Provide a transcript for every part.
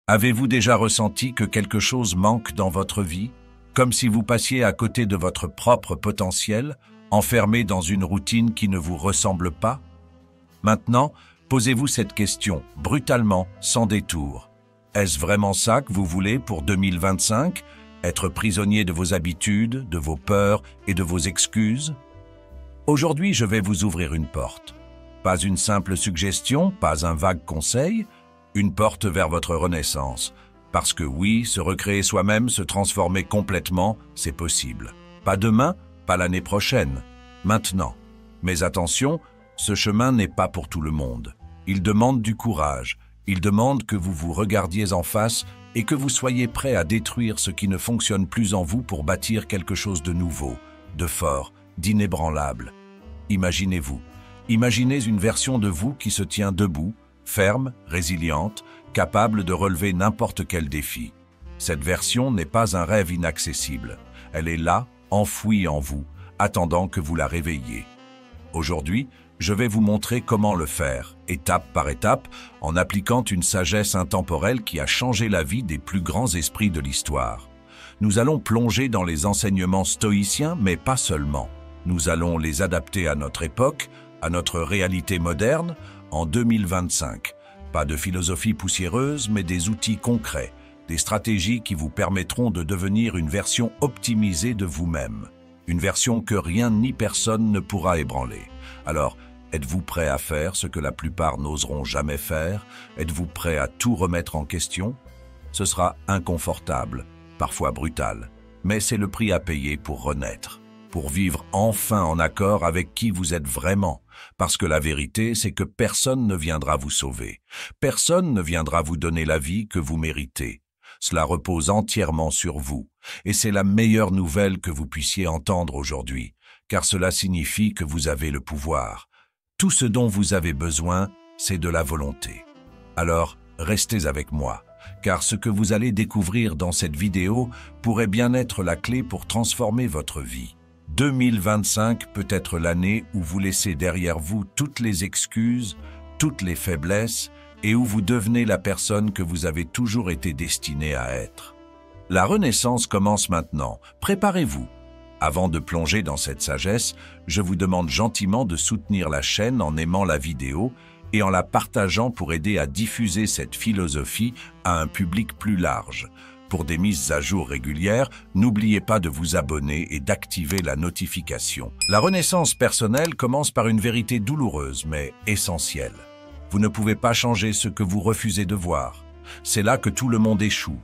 Avez-vous déjà ressenti que quelque chose manque dans votre vie, comme si vous passiez à côté de votre propre potentiel, enfermé dans une routine qui ne vous ressemble pas? Maintenant, posez-vous cette question, brutalement, sans détour. Est-ce vraiment ça que vous voulez pour 2025? Être prisonnier de vos habitudes, de vos peurs et de vos excuses? Aujourd'hui, je vais vous ouvrir une porte. Pas une simple suggestion, pas un vague conseil, une porte vers votre renaissance. Parce que oui, se recréer soi-même, se transformer complètement, c'est possible. Pas demain, pas l'année prochaine, maintenant. Mais attention, ce chemin n'est pas pour tout le monde. Il demande du courage, il demande que vous vous regardiez en face et que vous soyez prêt à détruire ce qui ne fonctionne plus en vous pour bâtir quelque chose de nouveau, de fort, d'inébranlable. Imaginez-vous. Imaginez une version de vous qui se tient debout, ferme, résiliente, capable de relever n'importe quel défi. Cette version n'est pas un rêve inaccessible. Elle est là, enfouie en vous, attendant que vous la réveilliez. Aujourd'hui, je vais vous montrer comment le faire, étape par étape, en appliquant une sagesse intemporelle qui a changé la vie des plus grands esprits de l'histoire. Nous allons plonger dans les enseignements stoïciens, mais pas seulement. Nous allons les adapter à notre époque, à notre réalité moderne, en 2025. Pas de philosophie poussiéreuse, mais des outils concrets, des stratégies qui vous permettront de devenir une version optimisée de vous-même. Une version que rien ni personne ne pourra ébranler. Alors, êtes-vous prêt à faire ce que la plupart n'oseront jamais faire? Êtes-vous prêt à tout remettre en question? Ce sera inconfortable, parfois brutal, mais c'est le prix à payer pour renaître, pour vivre enfin en accord avec qui vous êtes vraiment. Parce que la vérité, c'est que personne ne viendra vous sauver. Personne ne viendra vous donner la vie que vous méritez. Cela repose entièrement sur vous. Et c'est la meilleure nouvelle que vous puissiez entendre aujourd'hui, car cela signifie que vous avez le pouvoir. Tout ce dont vous avez besoin, c'est de la volonté. Alors, restez avec moi, car ce que vous allez découvrir dans cette vidéo pourrait bien être la clé pour transformer votre vie. 2025 peut être l'année où vous laissez derrière vous toutes les excuses, toutes les faiblesses et où vous devenez la personne que vous avez toujours été destiné à être. La renaissance commence maintenant. Préparez-vous. Avant de plonger dans cette sagesse, je vous demande gentiment de soutenir la chaîne en aimant la vidéo et en la partageant pour aider à diffuser cette philosophie à un public plus large. Pour des mises à jour régulières, n'oubliez pas de vous abonner et d'activer la notification. La renaissance personnelle commence par une vérité douloureuse mais essentielle. Vous ne pouvez pas changer ce que vous refusez de voir. C'est là que tout le monde échoue.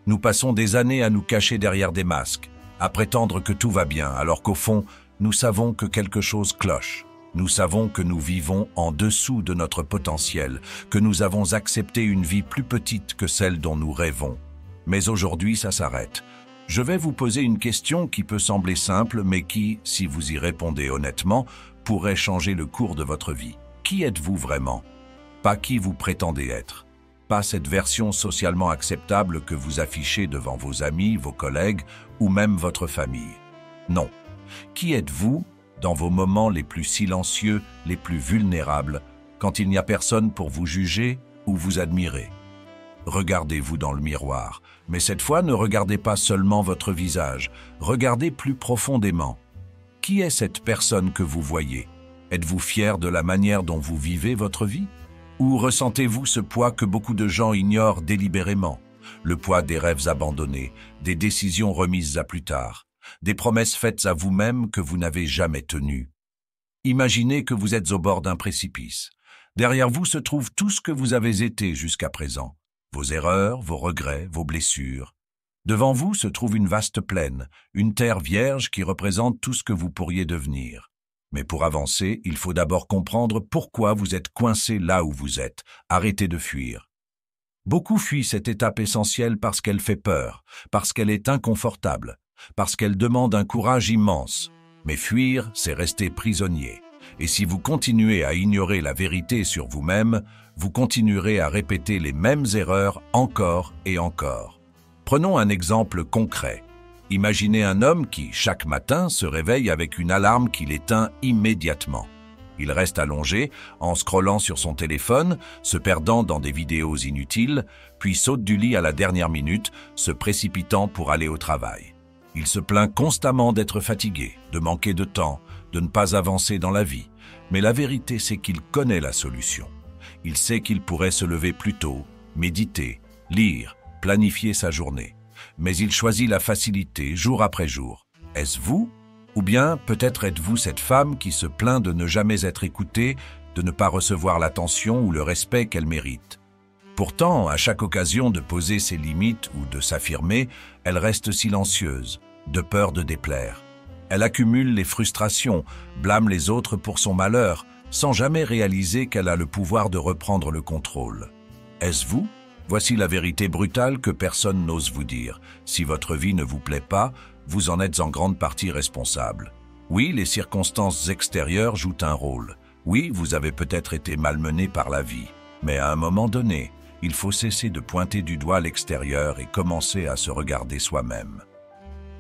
Nous passons des années à nous cacher derrière des masques, à prétendre que tout va bien, alors qu'au fond, nous savons que quelque chose cloche. Nous savons que nous vivons en dessous de notre potentiel, que nous avons accepté une vie plus petite que celle dont nous rêvons. Mais aujourd'hui, ça s'arrête. Je vais vous poser une question qui peut sembler simple, mais qui, si vous y répondez honnêtement, pourrait changer le cours de votre vie. Qui êtes-vous vraiment? Pas qui vous prétendez être. Pas cette version socialement acceptable que vous affichez devant vos amis, vos collègues ou même votre famille. Non. Qui êtes-vous dans vos moments les plus silencieux, les plus vulnérables, quand il n'y a personne pour vous juger ou vous admirer? Regardez-vous dans le miroir, mais cette fois ne regardez pas seulement votre visage, regardez plus profondément. Qui est cette personne que vous voyez? Êtes-vous fier de la manière dont vous vivez votre vie? Ou ressentez-vous ce poids que beaucoup de gens ignorent délibérément? Le poids des rêves abandonnés, des décisions remises à plus tard, des promesses faites à vous-même que vous n'avez jamais tenues. Imaginez que vous êtes au bord d'un précipice. Derrière vous se trouve tout ce que vous avez été jusqu'à présent. Vos erreurs, vos regrets, vos blessures. Devant vous se trouve une vaste plaine, une terre vierge qui représente tout ce que vous pourriez devenir. Mais pour avancer, il faut d'abord comprendre pourquoi vous êtes coincé là où vous êtes. Arrêtez de fuir. Beaucoup fuient cette étape essentielle parce qu'elle fait peur, parce qu'elle est inconfortable, parce qu'elle demande un courage immense. Mais fuir, c'est rester prisonnier. Et si vous continuez à ignorer la vérité sur vous-même, vous continuerez à répéter les mêmes erreurs encore et encore. Prenons un exemple concret. Imaginez un homme qui, chaque matin, se réveille avec une alarme qui l'éteint immédiatement. Il reste allongé, en scrollant sur son téléphone, se perdant dans des vidéos inutiles, puis saute du lit à la dernière minute, se précipitant pour aller au travail. Il se plaint constamment d'être fatigué, de manquer de temps, de ne pas avancer dans la vie. Mais la vérité, c'est qu'il connaît la solution. Il sait qu'il pourrait se lever plus tôt, méditer, lire, planifier sa journée. Mais il choisit la facilité jour après jour. Est-ce vous? Ou bien peut-être êtes-vous cette femme qui se plaint de ne jamais être écoutée, de ne pas recevoir l'attention ou le respect qu'elle mérite. Pourtant, à chaque occasion de poser ses limites ou de s'affirmer, elle reste silencieuse, de peur de déplaire. Elle accumule les frustrations, blâme les autres pour son malheur, sans jamais réaliser qu'elle a le pouvoir de reprendre le contrôle. Est-ce vous? Voici la vérité brutale que personne n'ose vous dire. Si votre vie ne vous plaît pas, vous en êtes en grande partie responsable. Oui, les circonstances extérieures jouent un rôle. Oui, vous avez peut-être été malmené par la vie. Mais à un moment donné, il faut cesser de pointer du doigt l'extérieur et commencer à se regarder soi-même.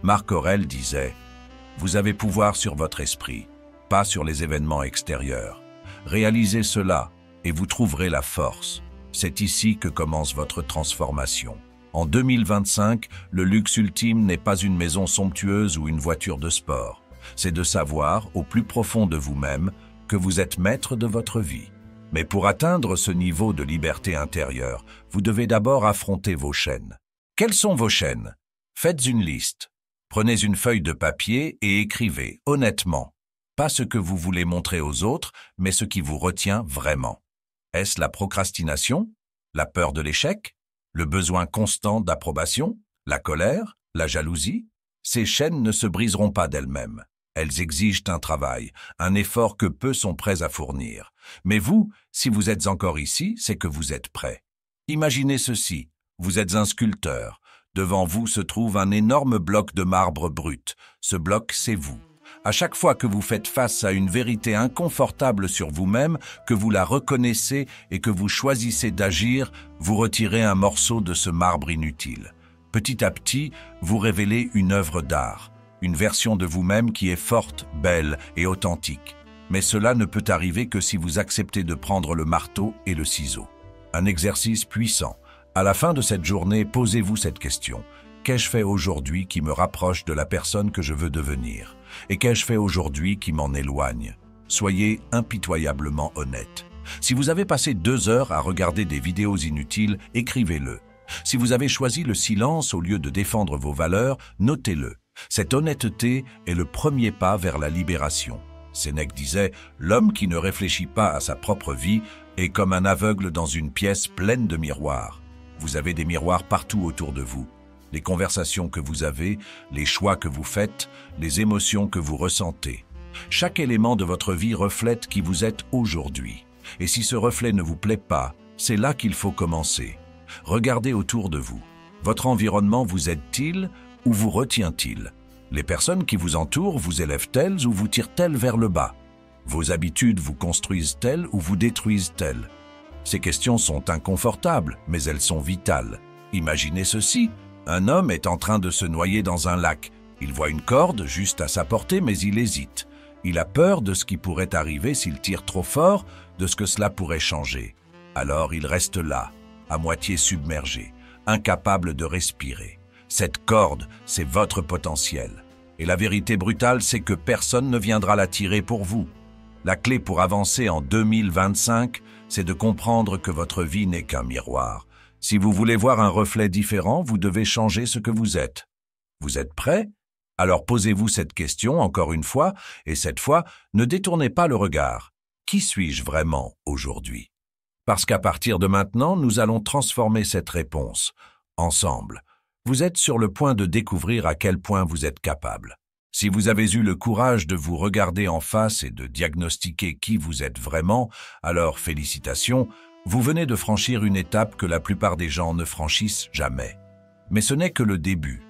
Marc Aurèle disait « Vous avez pouvoir sur votre esprit, pas sur les événements extérieurs. Réalisez cela et vous trouverez la force. C'est ici que commence votre transformation. » En 2025, le luxe ultime n'est pas une maison somptueuse ou une voiture de sport. C'est de savoir, au plus profond de vous-même, que vous êtes maître de votre vie. Mais pour atteindre ce niveau de liberté intérieure, vous devez d'abord affronter vos chaînes. Quelles sont vos chaînes? Faites une liste. Prenez une feuille de papier et écrivez, honnêtement, pas ce que vous voulez montrer aux autres, mais ce qui vous retient vraiment. Est-ce la procrastination? La peur de l'échec? Le besoin constant d'approbation? La colère? La jalousie? Ces chaînes ne se briseront pas d'elles-mêmes. Elles exigent un travail, un effort que peu sont prêts à fournir. Mais vous, si vous êtes encore ici, c'est que vous êtes prêt. Imaginez ceci, vous êtes un sculpteur. Devant vous se trouve un énorme bloc de marbre brut. Ce bloc, c'est vous. À chaque fois que vous faites face à une vérité inconfortable sur vous-même, que vous la reconnaissez et que vous choisissez d'agir, vous retirez un morceau de ce marbre inutile. Petit à petit, vous révélez une œuvre d'art, une version de vous-même qui est forte, belle et authentique. Mais cela ne peut arriver que si vous acceptez de prendre le marteau et le ciseau. Un exercice puissant. À la fin de cette journée, posez-vous cette question. Qu'ai-je fait aujourd'hui qui me rapproche de la personne que je veux devenir? Et qu'ai-je fait aujourd'hui qui m'en éloigne? Soyez impitoyablement honnête. Si vous avez passé 2 heures à regarder des vidéos inutiles, écrivez-le. Si vous avez choisi le silence au lieu de défendre vos valeurs, notez-le. Cette honnêteté est le premier pas vers la libération. Sénèque disait « L'homme qui ne réfléchit pas à sa propre vie est comme un aveugle dans une pièce pleine de miroirs. » Vous avez des miroirs partout autour de vous. Les conversations que vous avez, les choix que vous faites, les émotions que vous ressentez. Chaque élément de votre vie reflète qui vous êtes aujourd'hui. Et si ce reflet ne vous plaît pas, c'est là qu'il faut commencer. Regardez autour de vous. Votre environnement vous aide-t-il ou vous retient-il? Les personnes qui vous entourent vous élèvent-elles ou vous tirent-elles vers le bas? Vos habitudes vous construisent-elles ou vous détruisent-elles? Ces questions sont inconfortables, mais elles sont vitales. Imaginez ceci. Un homme est en train de se noyer dans un lac. Il voit une corde juste à sa portée, mais il hésite. Il a peur de ce qui pourrait arriver s'il tire trop fort, de ce que cela pourrait changer. Alors il reste là, à moitié submergé, incapable de respirer. Cette corde, c'est votre potentiel. Et la vérité brutale, c'est que personne ne viendra la tirer pour vous. La clé pour avancer en 2025, c'est de comprendre que votre vie n'est qu'un miroir. Si vous voulez voir un reflet différent, vous devez changer ce que vous êtes. Vous êtes prêt? Alors posez-vous cette question encore une fois, et cette fois, ne détournez pas le regard. Qui suis-je vraiment aujourd'hui? Parce qu'à partir de maintenant, nous allons transformer cette réponse, ensemble. Vous êtes sur le point de découvrir à quel point vous êtes capable. Si vous avez eu le courage de vous regarder en face et de diagnostiquer qui vous êtes vraiment, alors félicitations, vous venez de franchir une étape que la plupart des gens ne franchissent jamais. Mais ce n'est que le début.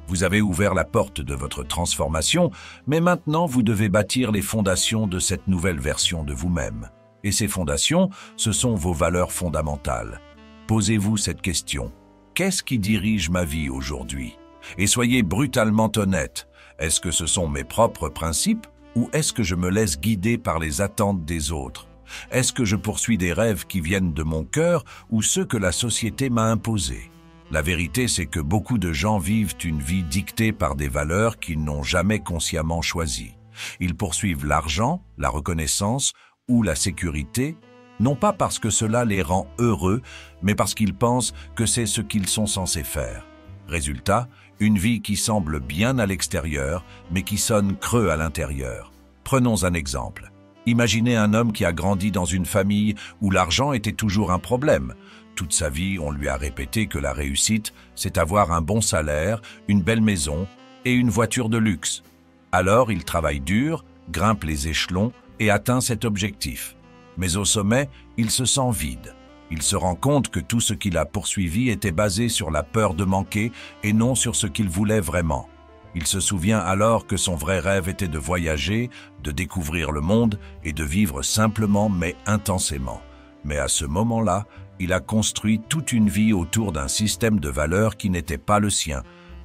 Vous avez ouvert la porte de votre transformation, mais maintenant vous devez bâtir les fondations de cette nouvelle version de vous-même. Et ces fondations, ce sont vos valeurs fondamentales. Posez-vous cette question. Qu'est-ce qui dirige ma vie aujourd'hui? Et soyez brutalement honnête. Est-ce que ce sont mes propres principes ou est-ce que je me laisse guider par les attentes des autres? Est-ce que je poursuis des rêves qui viennent de mon cœur ou ceux que la société m'a imposés? La vérité, c'est que beaucoup de gens vivent une vie dictée par des valeurs qu'ils n'ont jamais consciemment choisies. Ils poursuivent l'argent, la reconnaissance ou la sécurité, non pas parce que cela les rend heureux, mais parce qu'ils pensent que c'est ce qu'ils sont censés faire. Résultat, une vie qui semble bien à l'extérieur, mais qui sonne creux à l'intérieur. Prenons un exemple. Imaginez un homme qui a grandi dans une famille où l'argent était toujours un problème. Toute sa vie, on lui a répété que la réussite, c'est avoir un bon salaire, une belle maison et une voiture de luxe. Alors, il travaille dur, grimpe les échelons et atteint cet objectif. Mais au sommet, il se sent vide. Il se rend compte que tout ce qu'il a poursuivi était basé sur la peur de manquer et non sur ce qu'il voulait vraiment. Il se souvient alors que son vrai rêve était de voyager, de découvrir le monde et de vivre simplement mais intensément. Mais à ce moment-là, il a construit toute une vie autour d'un système de valeurs qui n'était pas le sien.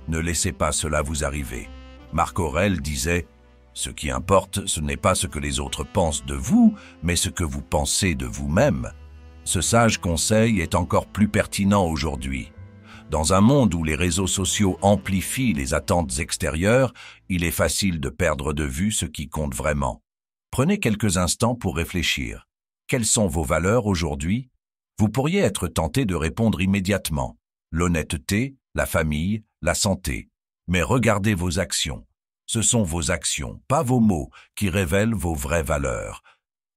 Ne laissez pas cela vous arriver. Marc Aurèle disait « Ce qui importe, ce n'est pas ce que les autres pensent de vous, mais ce que vous pensez de vous-même. » Ce sage conseil est encore plus pertinent aujourd'hui. Dans un monde où les réseaux sociaux amplifient les attentes extérieures, il est facile de perdre de vue ce qui compte vraiment. Prenez quelques instants pour réfléchir. Quelles sont vos valeurs aujourd'hui? Vous pourriez être tenté de répondre immédiatement. L'honnêteté, la famille, la santé. Mais regardez vos actions. Ce sont vos actions, pas vos mots, qui révèlent vos vraies valeurs.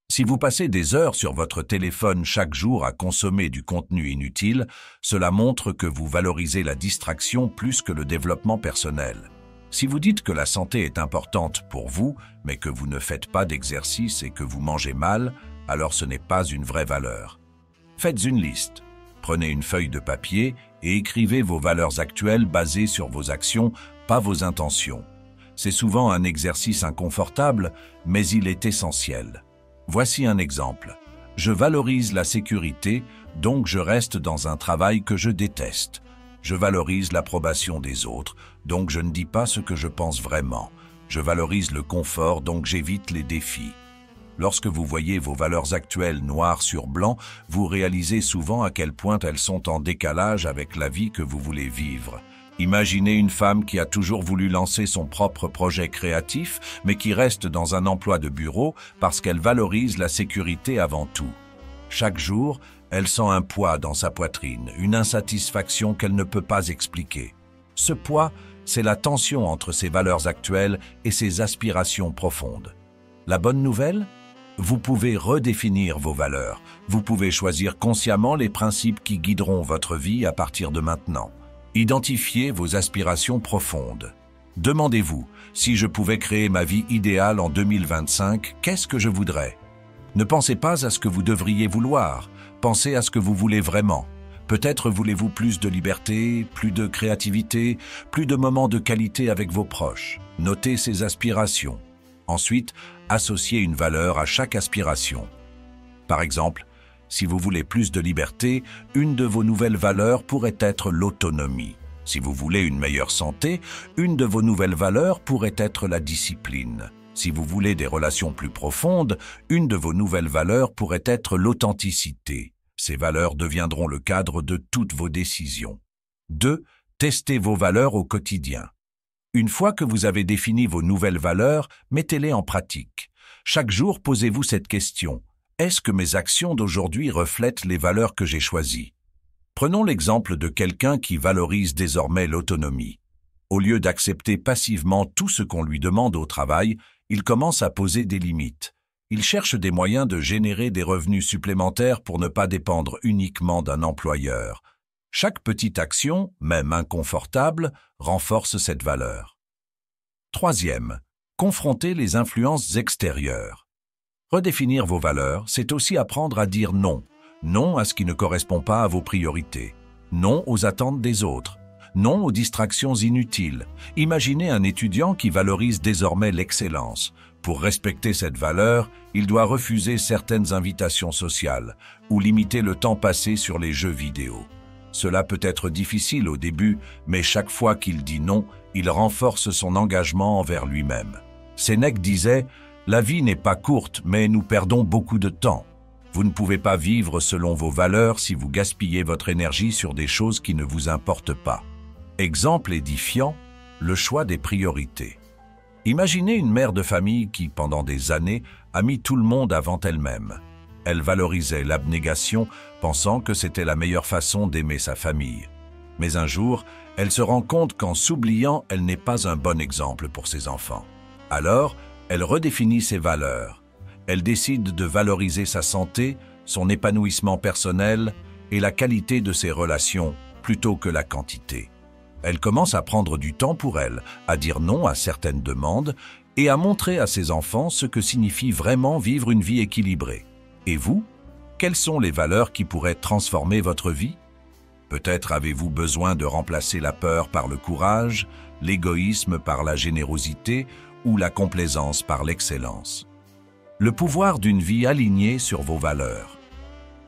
Si vous passez des heures sur votre téléphone chaque jour à consommer du contenu inutile, cela montre que vous valorisez la distraction plus que le développement personnel. Si vous dites que la santé est importante pour vous, mais que vous ne faites pas d'exercice et que vous mangez mal, alors ce n'est pas une vraie valeur. Faites une liste. Prenez une feuille de papier et écrivez vos valeurs actuelles basées sur vos actions, pas vos intentions. C'est souvent un exercice inconfortable, mais il est essentiel. Voici un exemple. Je valorise la sécurité, donc je reste dans un travail que je déteste. Je valorise l'approbation des autres, donc je ne dis pas ce que je pense vraiment. Je valorise le confort, donc j'évite les défis. Lorsque vous voyez vos valeurs actuelles noir sur blanc, vous réalisez souvent à quel point elles sont en décalage avec la vie que vous voulez vivre. Imaginez une femme qui a toujours voulu lancer son propre projet créatif, mais qui reste dans un emploi de bureau parce qu'elle valorise la sécurité avant tout. Chaque jour, elle sent un poids dans sa poitrine, une insatisfaction qu'elle ne peut pas expliquer. Ce poids, c'est la tension entre ses valeurs actuelles et ses aspirations profondes. La bonne nouvelle ? Vous pouvez redéfinir vos valeurs. Vous pouvez choisir consciemment les principes qui guideront votre vie à partir de maintenant. Identifiez vos aspirations profondes. Demandez-vous, si je pouvais créer ma vie idéale en 2025, qu'est-ce que je voudrais? Ne pensez pas à ce que vous devriez vouloir, pensez à ce que vous voulez vraiment. Peut-être voulez-vous plus de liberté, plus de créativité, plus de moments de qualité avec vos proches. Notez ces aspirations. Ensuite, associez une valeur à chaque aspiration. Par exemple, si vous voulez plus de liberté, une de vos nouvelles valeurs pourrait être l'autonomie. Si vous voulez une meilleure santé, une de vos nouvelles valeurs pourrait être la discipline. Si vous voulez des relations plus profondes, une de vos nouvelles valeurs pourrait être l'authenticité. Ces valeurs deviendront le cadre de toutes vos décisions. 2. Testez vos valeurs au quotidien. Une fois que vous avez défini vos nouvelles valeurs, mettez-les en pratique. Chaque jour, posez-vous cette question. Est-ce que mes actions d'aujourd'hui reflètent les valeurs que j'ai choisies? Prenons l'exemple de quelqu'un qui valorise désormais l'autonomie. Au lieu d'accepter passivement tout ce qu'on lui demande au travail, il commence à poser des limites. Il cherche des moyens de générer des revenus supplémentaires pour ne pas dépendre uniquement d'un employeur. Chaque petite action, même inconfortable, renforce cette valeur. 3. Confronter les influences extérieures. Redéfinir vos valeurs, c'est aussi apprendre à dire non. Non à ce qui ne correspond pas à vos priorités. Non aux attentes des autres. Non aux distractions inutiles. Imaginez un étudiant qui valorise désormais l'excellence. Pour respecter cette valeur, il doit refuser certaines invitations sociales ou limiter le temps passé sur les jeux vidéo. Cela peut être difficile au début, mais chaque fois qu'il dit non, il renforce son engagement envers lui-même. Sénèque disait « La vie n'est pas courte, mais nous perdons beaucoup de temps. Vous ne pouvez pas vivre selon vos valeurs si vous gaspillez votre énergie sur des choses qui ne vous importent pas. Exemple édifiant, le choix des priorités. Imaginez une mère de famille qui, pendant des années, a mis tout le monde avant elle-même. Elle valorisait l'abnégation, pensant que c'était la meilleure façon d'aimer sa famille. Mais un jour, elle se rend compte qu'en s'oubliant, elle n'est pas un bon exemple pour ses enfants. Alors, elle redéfinit ses valeurs. Elle décide de valoriser sa santé, son épanouissement personnel et la qualité de ses relations plutôt que la quantité. Elle commence à prendre du temps pour elle, à dire non à certaines demandes et à montrer à ses enfants ce que signifie vraiment vivre une vie équilibrée. Et vous, quelles sont les valeurs qui pourraient transformer votre vie? Peut-être avez-vous besoin de remplacer la peur par le courage, l'égoïsme par la générosité ou la complaisance par l'excellence. Le pouvoir d'une vie alignée sur vos valeurs.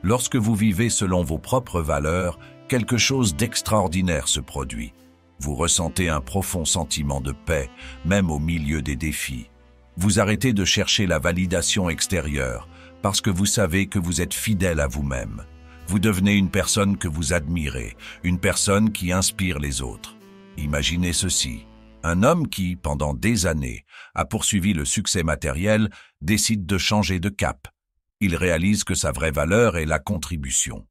Lorsque vous vivez selon vos propres valeurs, quelque chose d'extraordinaire se produit. Vous ressentez un profond sentiment de paix, même au milieu des défis. Vous arrêtez de chercher la validation extérieure, parce que vous savez que vous êtes fidèle à vous-même. Vous devenez une personne que vous admirez, une personne qui inspire les autres. Imaginez ceci. Un homme qui, pendant des années, a poursuivi le succès matériel, décide de changer de cap. Il réalise que sa vraie valeur est la contribution.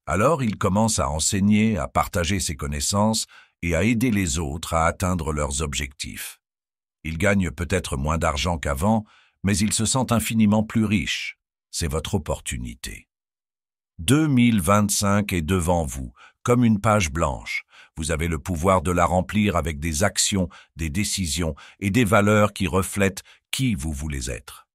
Alors il commence à enseigner, à partager ses connaissances et à aider les autres à atteindre leurs objectifs. Il gagne peut-être moins d'argent qu'avant, mais il se sent infiniment plus riche. C'est votre opportunité. 2025 est devant vous, comme une page blanche. Vous avez le pouvoir de la remplir avec des actions, des décisions et des valeurs qui reflètent qui vous voulez être.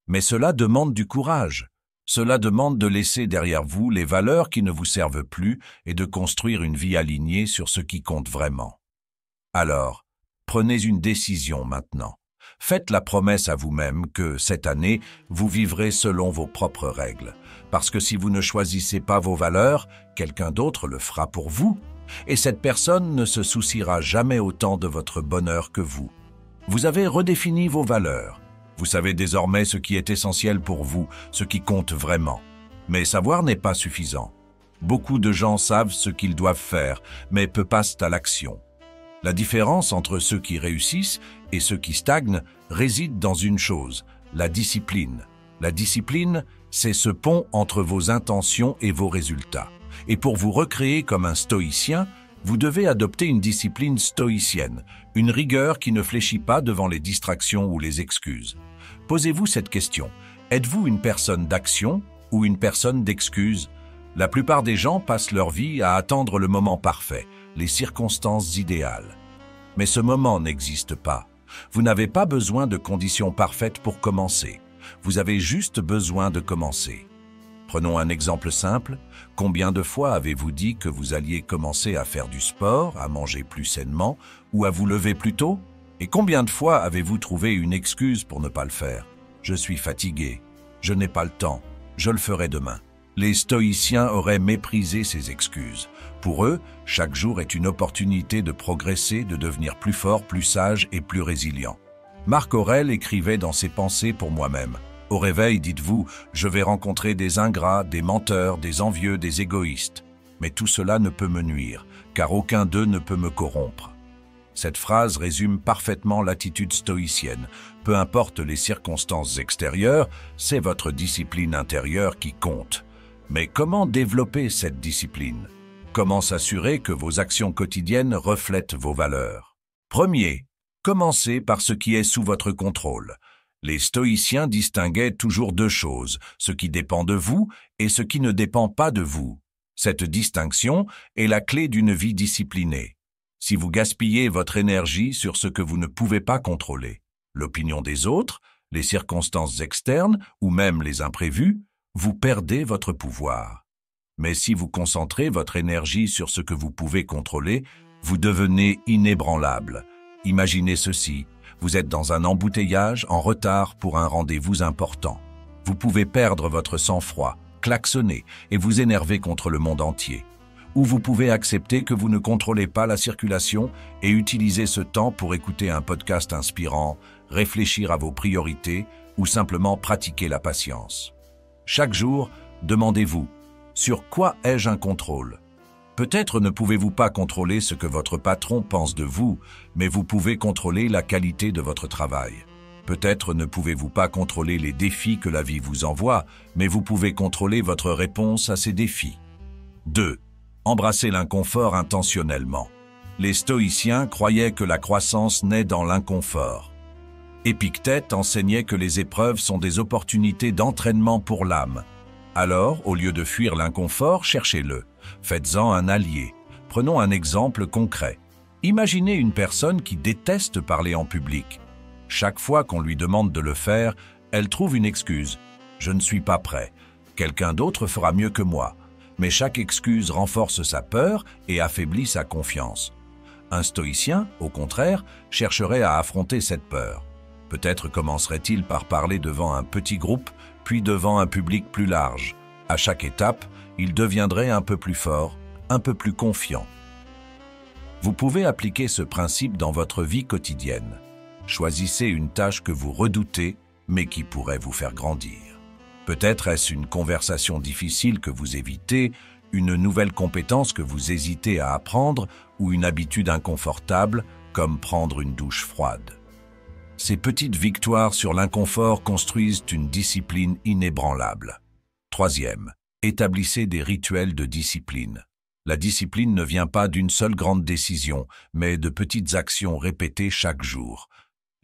Mais cela demande du courage. Cela demande de laisser derrière vous les valeurs qui ne vous servent plus et de construire une vie alignée sur ce qui compte vraiment. Alors, prenez une décision maintenant. Faites la promesse à vous-même que, cette année, vous vivrez selon vos propres règles. Parce que si vous ne choisissez pas vos valeurs, quelqu'un d'autre le fera pour vous. Et cette personne ne se souciera jamais autant de votre bonheur que vous. Vous avez redéfini vos valeurs. Vous savez désormais ce qui est essentiel pour vous, ce qui compte vraiment. Mais savoir n'est pas suffisant. Beaucoup de gens savent ce qu'ils doivent faire, mais peu passent à l'action. La différence entre ceux qui réussissent et ceux qui stagnent réside dans une chose, la discipline. La discipline, c'est ce pont entre vos intentions et vos résultats. Et pour vous recréer comme un stoïcien, vous devez adopter une discipline stoïcienne, une rigueur qui ne fléchit pas devant les distractions ou les excuses. Posez-vous cette question. Êtes-vous une personne d'action ou une personne d'excuses? La plupart des gens passent leur vie à attendre le moment parfait, les circonstances idéales. Mais ce moment n'existe pas. Vous n'avez pas besoin de conditions parfaites pour commencer. Vous avez juste besoin de commencer. Prenons un exemple simple. Combien de fois avez-vous dit que vous alliez commencer à faire du sport, à manger plus sainement ou à vous lever plus tôt? Et combien de fois avez-vous trouvé une excuse pour ne pas le faire? Je suis fatigué, je n'ai pas le temps, je le ferai demain. Les stoïciens auraient méprisé ces excuses. Pour eux, chaque jour est une opportunité de progresser, de devenir plus fort, plus sage et plus résilient. Marc Aurèle écrivait dans ses pensées pour moi-même. Au réveil, dites-vous, je vais rencontrer des ingrats, des menteurs, des envieux, des égoïstes. Mais tout cela ne peut me nuire, car aucun d'eux ne peut me corrompre. Cette phrase résume parfaitement l'attitude stoïcienne. Peu importe les circonstances extérieures, c'est votre discipline intérieure qui compte. Mais comment développer cette discipline? Comment s'assurer que vos actions quotidiennes reflètent vos valeurs? Premier, commencez par ce qui est sous votre contrôle. Les stoïciens distinguaient toujours deux choses, ce qui dépend de vous et ce qui ne dépend pas de vous. Cette distinction est la clé d'une vie disciplinée. Si vous gaspillez votre énergie sur ce que vous ne pouvez pas contrôler, l'opinion des autres, les circonstances externes ou même les imprévus, vous perdez votre pouvoir. Mais si vous concentrez votre énergie sur ce que vous pouvez contrôler, vous devenez inébranlable. Imaginez ceci. Vous êtes dans un embouteillage, en retard pour un rendez-vous important. Vous pouvez perdre votre sang-froid, klaxonner et vous énerver contre le monde entier. Ou vous pouvez accepter que vous ne contrôlez pas la circulation et utiliser ce temps pour écouter un podcast inspirant, réfléchir à vos priorités ou simplement pratiquer la patience. Chaque jour, demandez-vous « Sur quoi ai-je un contrôle ?» Peut-être ne pouvez-vous pas contrôler ce que votre patron pense de vous, mais vous pouvez contrôler la qualité de votre travail. Peut-être ne pouvez-vous pas contrôler les défis que la vie vous envoie, mais vous pouvez contrôler votre réponse à ces défis. 2. Embrassez l'inconfort intentionnellement. Les stoïciens croyaient que la croissance naît dans l'inconfort. Épictète enseignait que les épreuves sont des opportunités d'entraînement pour l'âme. Alors, au lieu de fuir l'inconfort, cherchez-le. Faites-en un allié. Prenons un exemple concret. Imaginez une personne qui déteste parler en public. Chaque fois qu'on lui demande de le faire, elle trouve une excuse. « Je ne suis pas prêt. Quelqu'un d'autre fera mieux que moi. » Mais chaque excuse renforce sa peur et affaiblit sa confiance. Un stoïcien, au contraire, chercherait à affronter cette peur. Peut-être commencerait-il par parler devant un petit groupe, puis devant un public plus large. À chaque étape, il deviendrait un peu plus fort, un peu plus confiant. Vous pouvez appliquer ce principe dans votre vie quotidienne. Choisissez une tâche que vous redoutez, mais qui pourrait vous faire grandir. Peut-être est-ce une conversation difficile que vous évitez, une nouvelle compétence que vous hésitez à apprendre ou une habitude inconfortable, comme prendre une douche froide. Ces petites victoires sur l'inconfort construisent une discipline inébranlable. 3e, établissez des rituels de discipline. La discipline ne vient pas d'une seule grande décision, mais de petites actions répétées chaque jour.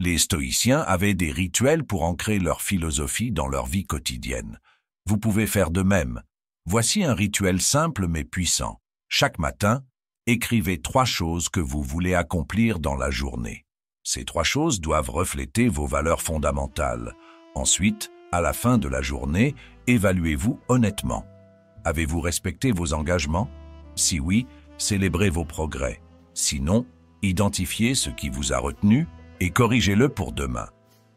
Les stoïciens avaient des rituels pour ancrer leur philosophie dans leur vie quotidienne. Vous pouvez faire de même. Voici un rituel simple mais puissant. Chaque matin, écrivez 3 choses que vous voulez accomplir dans la journée. Ces 3 choses doivent refléter vos valeurs fondamentales. Ensuite, à la fin de la journée, évaluez-vous honnêtement. Avez-vous respecté vos engagements? Si oui, célébrez vos progrès. Sinon, identifiez ce qui vous a retenu et corrigez-le pour demain.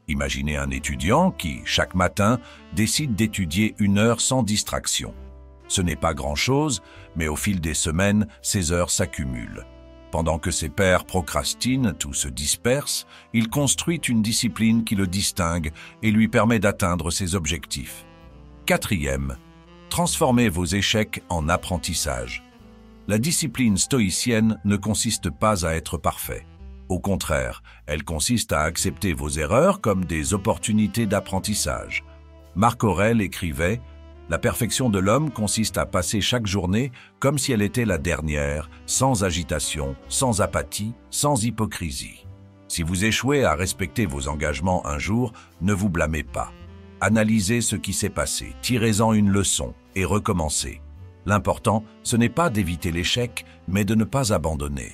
Imaginez un étudiant qui, chaque matin, décide d'étudier 1 heure sans distraction. Ce n'est pas grand-chose, mais au fil des semaines, ces heures s'accumulent. Pendant que ses pairs procrastinent ou se dispersent, il construit une discipline qui le distingue et lui permet d'atteindre ses objectifs. 4e, transformez vos échecs en apprentissage. La discipline stoïcienne ne consiste pas à être parfait. Au contraire, elle consiste à accepter vos erreurs comme des opportunités d'apprentissage. Marc Aurèle écrivait « La perfection de l'homme consiste à passer chaque journée comme si elle était la dernière, sans agitation, sans apathie, sans hypocrisie. » Si vous échouez à respecter vos engagements un jour, ne vous blâmez pas. Analysez ce qui s'est passé, tirez-en une leçon et recommencez. L'important, ce n'est pas d'éviter l'échec, mais de ne pas abandonner.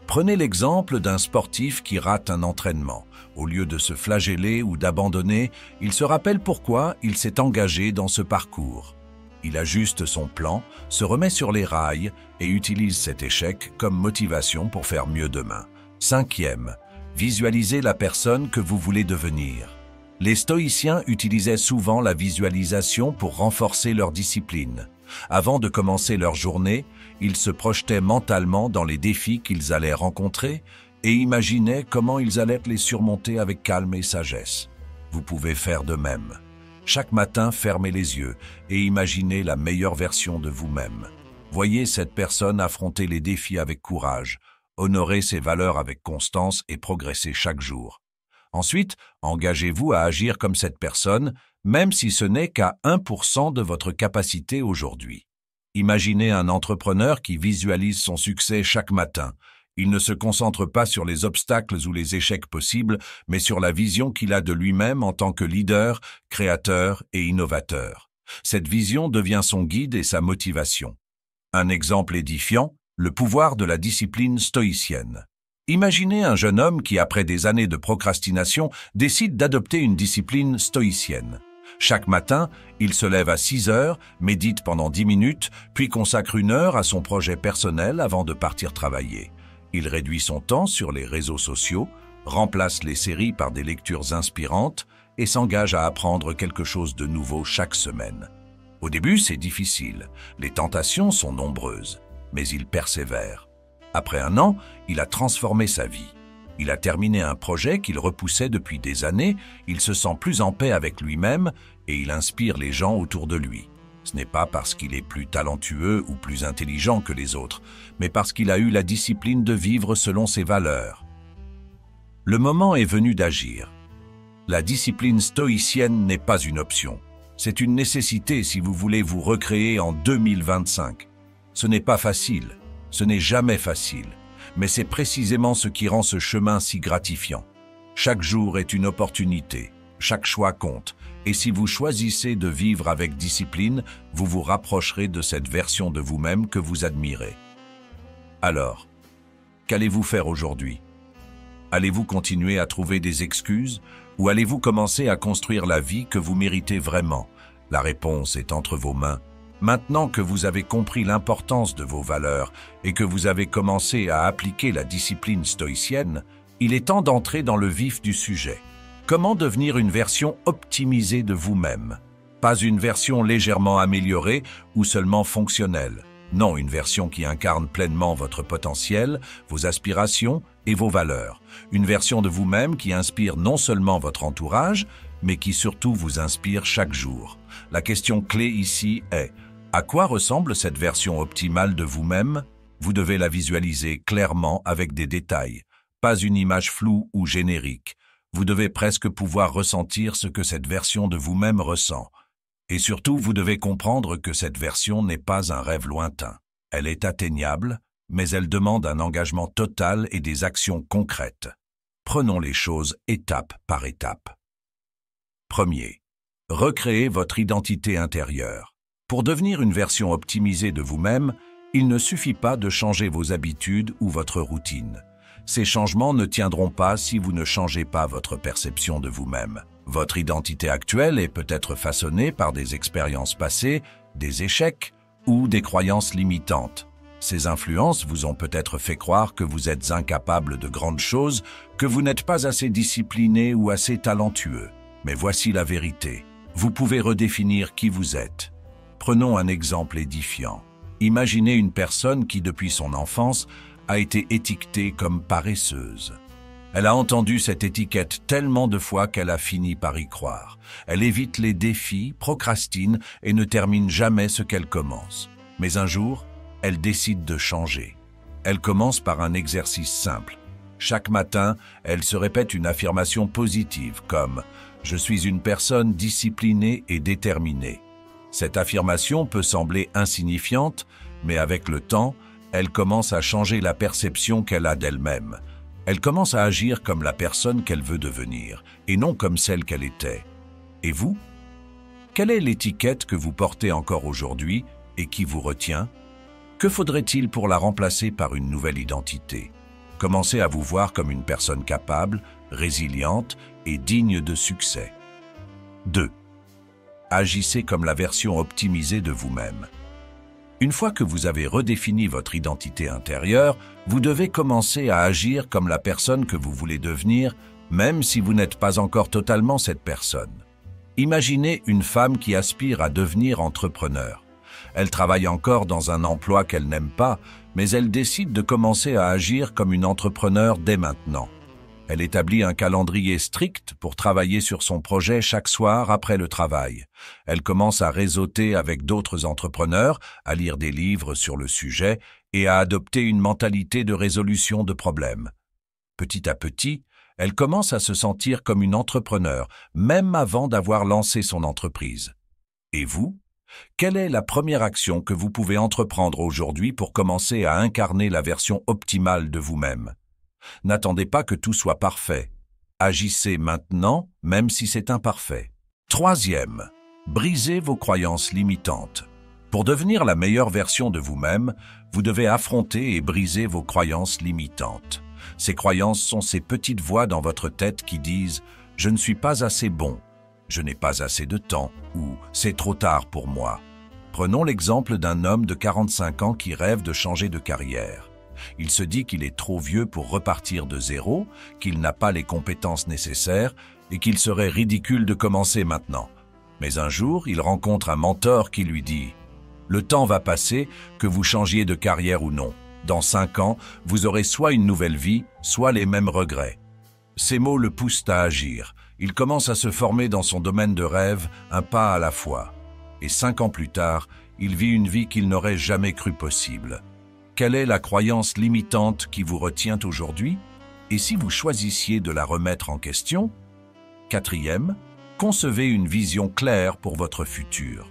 Prenez l'exemple d'un sportif qui rate un entraînement. Au lieu de se flageller ou d'abandonner, il se rappelle pourquoi il s'est engagé dans ce parcours. Il ajuste son plan, se remet sur les rails et utilise cet échec comme motivation pour faire mieux demain. 5e, visualisez la personne que vous voulez devenir. Les stoïciens utilisaient souvent la visualisation pour renforcer leur discipline. Avant de commencer leur journée, ils se projetaient mentalement dans les défis qu'ils allaient rencontrer et imaginaient comment ils allaient les surmonter avec calme et sagesse. Vous pouvez faire de même. Chaque matin, fermez les yeux et imaginez la meilleure version de vous-même. Voyez cette personne affronter les défis avec courage, honorer ses valeurs avec constance et progresser chaque jour. Ensuite, engagez-vous à agir comme cette personne, même si ce n'est qu'à 1% de votre capacité aujourd'hui. Imaginez un entrepreneur qui visualise son succès chaque matin. Il ne se concentre pas sur les obstacles ou les échecs possibles, mais sur la vision qu'il a de lui-même en tant que leader, créateur et innovateur. Cette vision devient son guide et sa motivation. Un exemple édifiant, le pouvoir de la discipline stoïcienne. Imaginez un jeune homme qui, après des années de procrastination, décide d'adopter une discipline stoïcienne. Chaque matin, il se lève à 6 heures, médite pendant 10 minutes, puis consacre 1 heure à son projet personnel avant de partir travailler. Il réduit son temps sur les réseaux sociaux, remplace les séries par des lectures inspirantes et s'engage à apprendre quelque chose de nouveau chaque semaine. Au début, c'est difficile, les tentations sont nombreuses, mais il persévère. Après 1 an, il a transformé sa vie. Il a terminé un projet qu'il repoussait depuis des années, il se sent plus en paix avec lui-même et il inspire les gens autour de lui. Ce n'est pas parce qu'il est plus talentueux ou plus intelligent que les autres, mais parce qu'il a eu la discipline de vivre selon ses valeurs. Le moment est venu d'agir. La discipline stoïcienne n'est pas une option. C'est une nécessité si vous voulez vous recréer en 2025. Ce n'est pas facile, ce n'est jamais facile, mais c'est précisément ce qui rend ce chemin si gratifiant. Chaque jour est une opportunité, chaque choix compte, et si vous choisissez de vivre avec discipline, vous vous rapprocherez de cette version de vous-même que vous admirez. Alors, qu'allez-vous faire aujourd'hui? Allez-vous continuer à trouver des excuses ou allez-vous commencer à construire la vie que vous méritez vraiment? La réponse est entre vos mains. Maintenant que vous avez compris l'importance de vos valeurs et que vous avez commencé à appliquer la discipline stoïcienne, il est temps d'entrer dans le vif du sujet. Comment devenir une version optimisée de vous-même? Pas une version légèrement améliorée ou seulement fonctionnelle. Non, une version qui incarne pleinement votre potentiel, vos aspirations et vos valeurs. Une version de vous-même qui inspire non seulement votre entourage, mais qui surtout vous inspire chaque jour. La question clé ici est: à quoi ressemble cette version optimale de vous-même? Vous devez la visualiser clairement avec des détails, pas une image floue ou générique. Vous devez presque pouvoir ressentir ce que cette version de vous-même ressent. Et surtout, vous devez comprendre que cette version n'est pas un rêve lointain. Elle est atteignable, mais elle demande un engagement total et des actions concrètes. Prenons les choses étape par étape. Premier, recréez votre identité intérieure. Pour devenir une version optimisée de vous-même, il ne suffit pas de changer vos habitudes ou votre routine. Ces changements ne tiendront pas si vous ne changez pas votre perception de vous-même. Votre identité actuelle est peut-être façonnée par des expériences passées, des échecs ou des croyances limitantes. Ces influences vous ont peut-être fait croire que vous êtes incapable de grandes choses, que vous n'êtes pas assez discipliné ou assez talentueux. Mais voici la vérité. Vous pouvez redéfinir qui vous êtes. Prenons un exemple édifiant. Imaginez une personne qui, depuis son enfance, a été étiquetée comme paresseuse. Elle a entendu cette étiquette tellement de fois qu'elle a fini par y croire. Elle évite les défis, procrastine et ne termine jamais ce qu'elle commence. Mais un jour, elle décide de changer. Elle commence par un exercice simple. Chaque matin, elle se répète une affirmation positive comme « Je suis une personne disciplinée et déterminée ». Cette affirmation peut sembler insignifiante, mais avec le temps, elle commence à changer la perception qu'elle a d'elle-même. Elle commence à agir comme la personne qu'elle veut devenir, et non comme celle qu'elle était. Et vous? Quelle est l'étiquette que vous portez encore aujourd'hui et qui vous retient? Que faudrait-il pour la remplacer par une nouvelle identité? Commencez à vous voir comme une personne capable, résiliente et digne de succès. 2. Agissez comme la version optimisée de vous-même. Une fois que vous avez redéfini votre identité intérieure, vous devez commencer à agir comme la personne que vous voulez devenir, même si vous n'êtes pas encore totalement cette personne. Imaginez une femme qui aspire à devenir entrepreneur. Elle travaille encore dans un emploi qu'elle n'aime pas, mais elle décide de commencer à agir comme une entrepreneure dès maintenant. Elle établit un calendrier strict pour travailler sur son projet chaque soir après le travail. Elle commence à réseauter avec d'autres entrepreneurs, à lire des livres sur le sujet et à adopter une mentalité de résolution de problèmes. Petit à petit, elle commence à se sentir comme une entrepreneur, même avant d'avoir lancé son entreprise. Et vous? Quelle est la première action que vous pouvez entreprendre aujourd'hui pour commencer à incarner la version optimale de vous-même? N'attendez pas que tout soit parfait. Agissez maintenant, même si c'est imparfait. 3e, brisez vos croyances limitantes. Pour devenir la meilleure version de vous-même, vous devez affronter et briser vos croyances limitantes. Ces croyances sont ces petites voix dans votre tête qui disent « Je ne suis pas assez bon »,« Je n'ai pas assez de temps » ou « C'est trop tard pour moi ». Prenons l'exemple d'un homme de 45 ans qui rêve de changer de carrière. Il se dit qu'il est trop vieux pour repartir de zéro, qu'il n'a pas les compétences nécessaires et qu'il serait ridicule de commencer maintenant. Mais un jour, il rencontre un mentor qui lui dit « Le temps va passer, que vous changiez de carrière ou non. Dans 5 ans, vous aurez soit une nouvelle vie, soit les mêmes regrets. Ces mots le poussent à agir. Il commence à se former dans son domaine de rêve, un pas à la fois. Et 5 ans plus tard, il vit une vie qu'il n'aurait jamais cru possible. Quelle est la croyance limitante qui vous retient aujourd'hui? Et si vous choisissiez de la remettre en question? 4e, concevez une vision claire pour votre futur.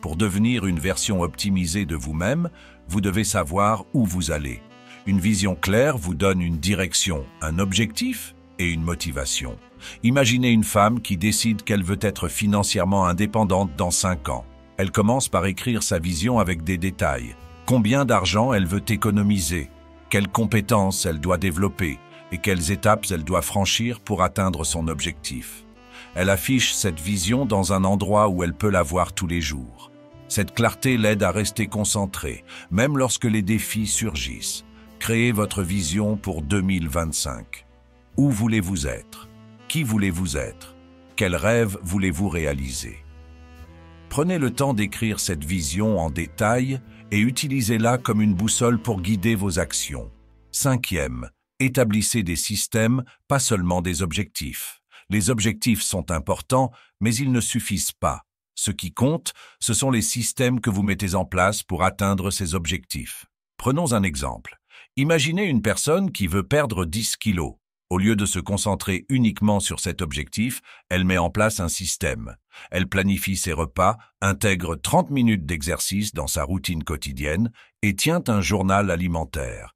Pour devenir une version optimisée de vous-même, vous devez savoir où vous allez. Une vision claire vous donne une direction, un objectif et une motivation. Imaginez une femme qui décide qu'elle veut être financièrement indépendante dans 5 ans. Elle commence par écrire sa vision avec des détails. Combien d'argent elle veut économiser? Quelles compétences elle doit développer? Et quelles étapes elle doit franchir pour atteindre son objectif? Elle affiche cette vision dans un endroit où elle peut la voir tous les jours. Cette clarté l'aide à rester concentrée, même lorsque les défis surgissent. Créez votre vision pour 2025. Où voulez-vous être? Qui voulez-vous être? Quels rêves voulez-vous réaliser? Prenez le temps d'écrire cette vision en détail et utilisez-la comme une boussole pour guider vos actions. 5e, établissez des systèmes, pas seulement des objectifs. Les objectifs sont importants, mais ils ne suffisent pas. Ce qui compte, ce sont les systèmes que vous mettez en place pour atteindre ces objectifs. Prenons un exemple. Imaginez une personne qui veut perdre 10 kilos. Au lieu de se concentrer uniquement sur cet objectif, elle met en place un système. Elle planifie ses repas, intègre 30 minutes d'exercice dans sa routine quotidienne et tient un journal alimentaire.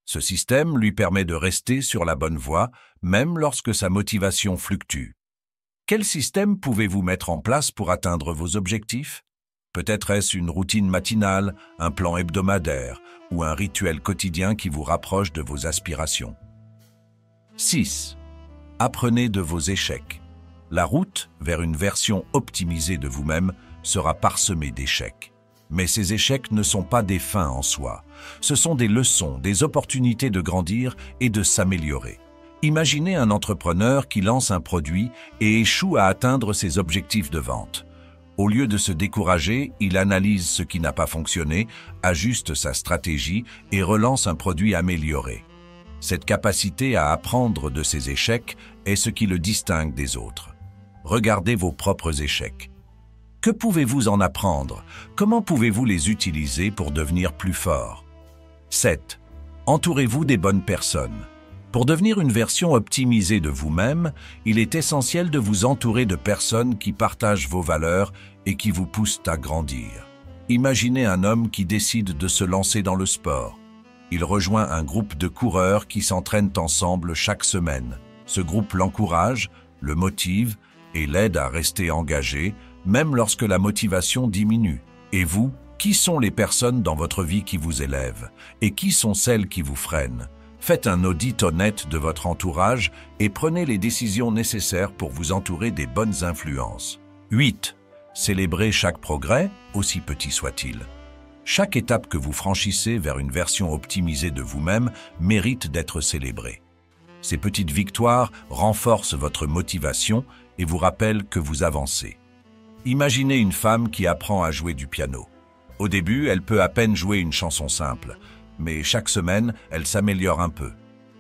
Ce système lui permet de rester sur la bonne voie, même lorsque sa motivation fluctue. Quel système pouvez-vous mettre en place pour atteindre vos objectifs? Peut-être est-ce une routine matinale, un plan hebdomadaire ou un rituel quotidien qui vous rapproche de vos aspirations. 6. Apprenez de vos échecs. La route vers une version optimisée de vous-même sera parsemée d'échecs. Mais ces échecs ne sont pas des fins en soi. Ce sont des leçons, des opportunités de grandir et de s'améliorer. Imaginez un entrepreneur qui lance un produit et échoue à atteindre ses objectifs de vente. Au lieu de se décourager, il analyse ce qui n'a pas fonctionné, ajuste sa stratégie et relance un produit amélioré. Cette capacité à apprendre de ses échecs est ce qui le distingue des autres. Regardez vos propres échecs. Que pouvez-vous en apprendre? Comment pouvez-vous les utiliser pour devenir plus fort? 7. Entourez-vous des bonnes personnes. Pour devenir une version optimisée de vous-même, il est essentiel de vous entourer de personnes qui partagent vos valeurs et qui vous poussent à grandir. Imaginez un homme qui décide de se lancer dans le sport. Il rejoint un groupe de coureurs qui s'entraînent ensemble chaque semaine. Ce groupe l'encourage, le motive et l'aide à rester engagé, même lorsque la motivation diminue. Et vous, qui sont les personnes dans votre vie qui vous élèvent? Et qui sont celles qui vous freinent? Faites un audit honnête de votre entourage et prenez les décisions nécessaires pour vous entourer des bonnes influences. 8. Célébrez chaque progrès, aussi petit soit-il. Chaque étape que vous franchissez vers une version optimisée de vous-même mérite d'être célébrée. Ces petites victoires renforcent votre motivation et vous rappellent que vous avancez. Imaginez une femme qui apprend à jouer du piano. Au début, elle peut à peine jouer une chanson simple, mais chaque semaine, elle s'améliore un peu.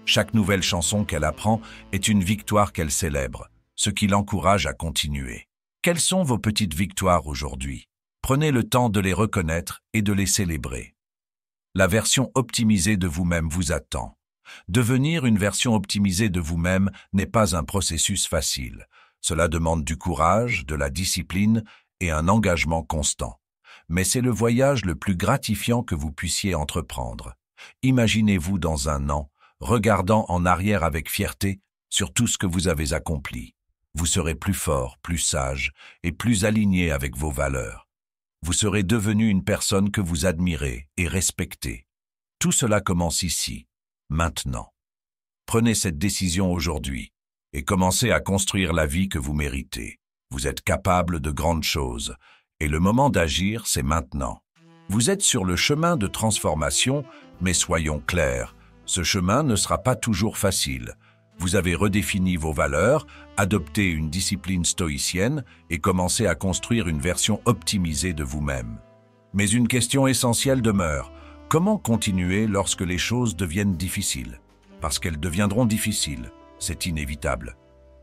Chaque nouvelle chanson qu'elle apprend est une victoire qu'elle célèbre, ce qui l'encourage à continuer. Quelles sont vos petites victoires aujourd'hui? Prenez le temps de les reconnaître et de les célébrer. La version optimisée de vous-même vous attend. Devenir une version optimisée de vous-même n'est pas un processus facile. Cela demande du courage, de la discipline et un engagement constant. Mais c'est le voyage le plus gratifiant que vous puissiez entreprendre. Imaginez-vous dans un an, regardant en arrière avec fierté sur tout ce que vous avez accompli. Vous serez plus fort, plus sage et plus aligné avec vos valeurs. Vous serez devenu une personne que vous admirez et respectez. Tout cela commence ici, maintenant. Prenez cette décision aujourd'hui et commencez à construire la vie que vous méritez. Vous êtes capable de grandes choses et le moment d'agir, c'est maintenant. Vous êtes sur le chemin de transformation, mais soyons clairs, ce chemin ne sera pas toujours facile. Vous avez redéfini vos valeurs, adopté une discipline stoïcienne et commencé à construire une version optimisée de vous-même. Mais une question essentielle demeure. Comment continuer lorsque les choses deviennent difficiles? Parce qu'elles deviendront difficiles, c'est inévitable.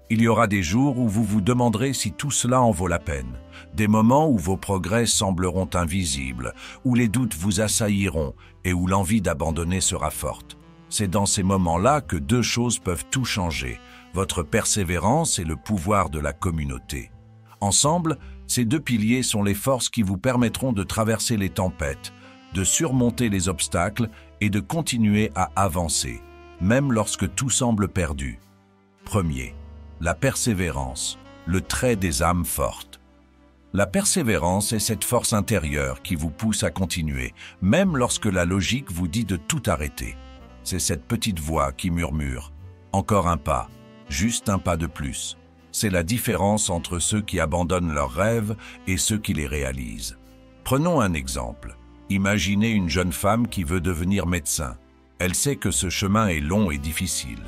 Il y aura des jours où vous vous demanderez si tout cela en vaut la peine, des moments où vos progrès sembleront invisibles, où les doutes vous assailliront et où l'envie d'abandonner sera forte. C'est dans ces moments-là que deux choses peuvent tout changer, votre persévérance et le pouvoir de la communauté. Ensemble, ces deux piliers sont les forces qui vous permettront de traverser les tempêtes, de surmonter les obstacles et de continuer à avancer, même lorsque tout semble perdu. Premier, la persévérance, le trait des âmes fortes. La persévérance est cette force intérieure qui vous pousse à continuer, même lorsque la logique vous dit de tout arrêter. C'est cette petite voix qui murmure « Encore un pas, juste un pas de plus ». C'est la différence entre ceux qui abandonnent leurs rêves et ceux qui les réalisent. Prenons un exemple. Imaginez une jeune femme qui veut devenir médecin. Elle sait que ce chemin est long et difficile.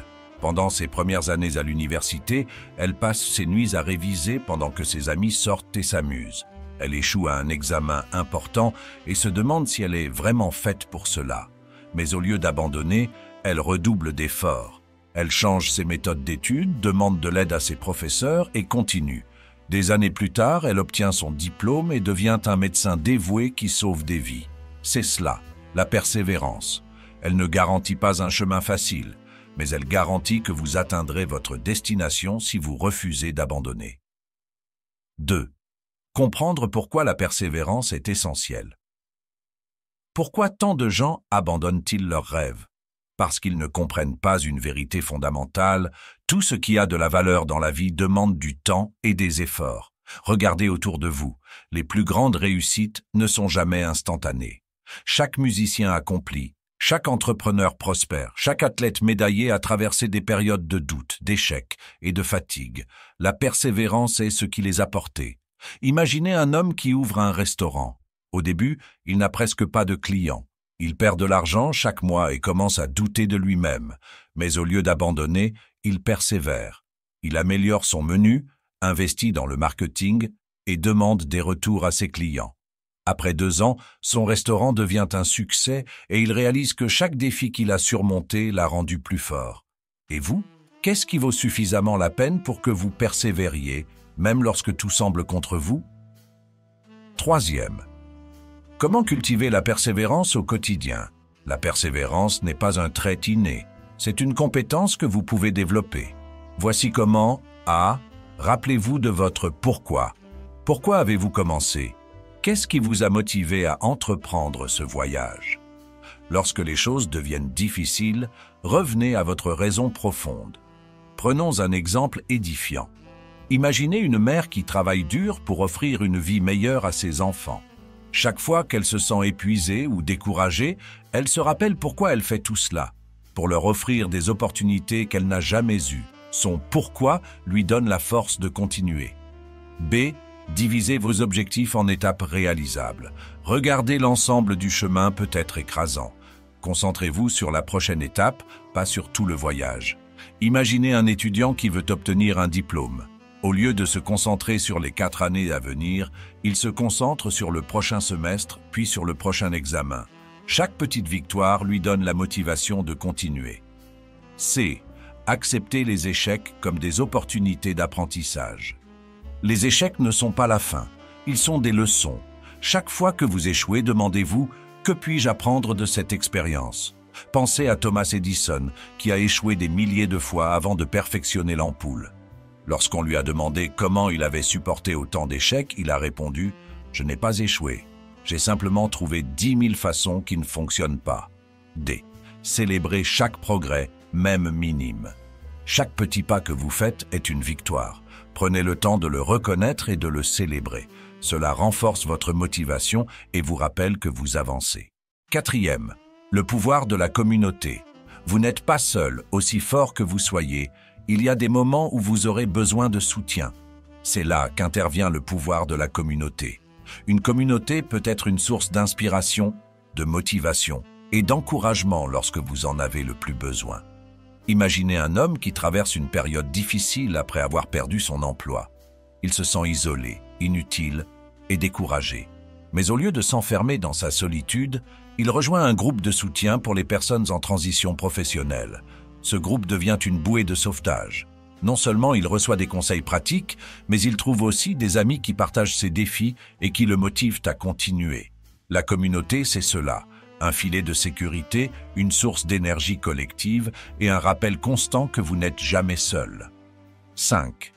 Pendant ses premières années à l'université, elle passe ses nuits à réviser pendant que ses amis sortent et s'amusent. Elle échoue à un examen important et se demande si elle est vraiment faite pour cela. Mais au lieu d'abandonner, elle redouble d'efforts. Elle change ses méthodes d'études, demande de l'aide à ses professeurs et continue. Des années plus tard, elle obtient son diplôme et devient un médecin dévoué qui sauve des vies. C'est cela, la persévérance. Elle ne garantit pas un chemin facile, mais elle garantit que vous atteindrez votre destination si vous refusez d'abandonner. 2. Comprendre pourquoi la persévérance est essentielle. Pourquoi tant de gens abandonnent-ils leurs rêves? Parce qu'ils ne comprennent pas une vérité fondamentale, tout ce qui a de la valeur dans la vie demande du temps et des efforts. Regardez autour de vous, les plus grandes réussites ne sont jamais instantanées. Chaque musicien accompli, chaque entrepreneur prospère, chaque athlète médaillé a traversé des périodes de doute, d'échec et de fatigue. La persévérance est ce qui les a portés. Imaginez un homme qui ouvre un restaurant. Au début, il n'a presque pas de clients. Il perd de l'argent chaque mois et commence à douter de lui-même. Mais au lieu d'abandonner, il persévère. Il améliore son menu, investit dans le marketing et demande des retours à ses clients. Après 2 ans, son restaurant devient un succès et il réalise que chaque défi qu'il a surmonté l'a rendu plus fort. Et vous, qu'est-ce qui vaut suffisamment la peine pour que vous persévériez, même lorsque tout semble contre vous? 3e. Comment cultiver la persévérance au quotidien? La persévérance n'est pas un trait inné, c'est une compétence que vous pouvez développer. Voici comment. A. Rappelez-vous de votre pourquoi. Pourquoi avez-vous commencé? Qu'est-ce qui vous a motivé à entreprendre ce voyage? Lorsque les choses deviennent difficiles, revenez à votre raison profonde. Prenons un exemple édifiant. Imaginez une mère qui travaille dur pour offrir une vie meilleure à ses enfants. Chaque fois qu'elle se sent épuisée ou découragée, elle se rappelle pourquoi elle fait tout cela, pour leur offrir des opportunités qu'elle n'a jamais eues. Son pourquoi lui donne la force de continuer. B. Divisez vos objectifs en étapes réalisables. Regardez l'ensemble du chemin peut être écrasant. Concentrez-vous sur la prochaine étape, pas sur tout le voyage. Imaginez un étudiant qui veut obtenir un diplôme. Au lieu de se concentrer sur les 4 années à venir, il se concentre sur le prochain semestre, puis sur le prochain examen. Chaque petite victoire lui donne la motivation de continuer. C. Acceptez les échecs comme des opportunités d'apprentissage. Les échecs ne sont pas la fin, ils sont des leçons. Chaque fois que vous échouez, demandez-vous « Que puis-je apprendre de cette expérience ?» Pensez à Thomas Edison, qui a échoué des milliers de fois avant de perfectionner l'ampoule. Lorsqu'on lui a demandé comment il avait supporté autant d'échecs, il a répondu « Je n'ai pas échoué, j'ai simplement trouvé 10 000 façons qui ne fonctionnent pas. » D. Célébrez chaque progrès, même minime. Chaque petit pas que vous faites est une victoire. Prenez le temps de le reconnaître et de le célébrer. Cela renforce votre motivation et vous rappelle que vous avancez. 4e, le pouvoir de la communauté. Vous n'êtes pas seul, aussi fort que vous soyez. Il y a des moments où vous aurez besoin de soutien. C'est là qu'intervient le pouvoir de la communauté. Une communauté peut être une source d'inspiration, de motivation et d'encouragement lorsque vous en avez le plus besoin. Imaginez un homme qui traverse une période difficile après avoir perdu son emploi. Il se sent isolé, inutile et découragé. Mais au lieu de s'enfermer dans sa solitude, Il rejoint un groupe de soutien pour les personnes en transition professionnelle. Ce groupe devient une bouée de sauvetage. Non seulement il reçoit des conseils pratiques, mais il trouve aussi des amis qui partagent ses défis et qui le motivent à continuer. La communauté, c'est cela. Un filet de sécurité, une source d'énergie collective et un rappel constant que vous n'êtes jamais seul. 5.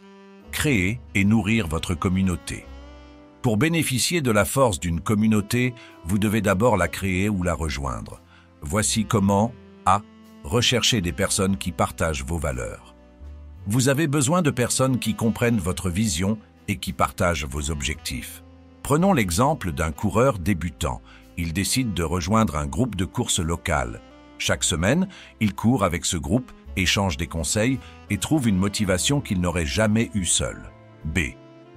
Créer et nourrir votre communauté. Pour bénéficier de la force d'une communauté, vous devez d'abord la créer ou la rejoindre. Voici comment A. Rechercher des personnes qui partagent vos valeurs. Vous avez besoin de personnes qui comprennent votre vision et qui partagent vos objectifs. Prenons l'exemple d'un coureur débutant. Il décide de rejoindre un groupe de course local. Chaque semaine, il court avec ce groupe, échange des conseils et trouve une motivation qu'il n'aurait jamais eue seul. B.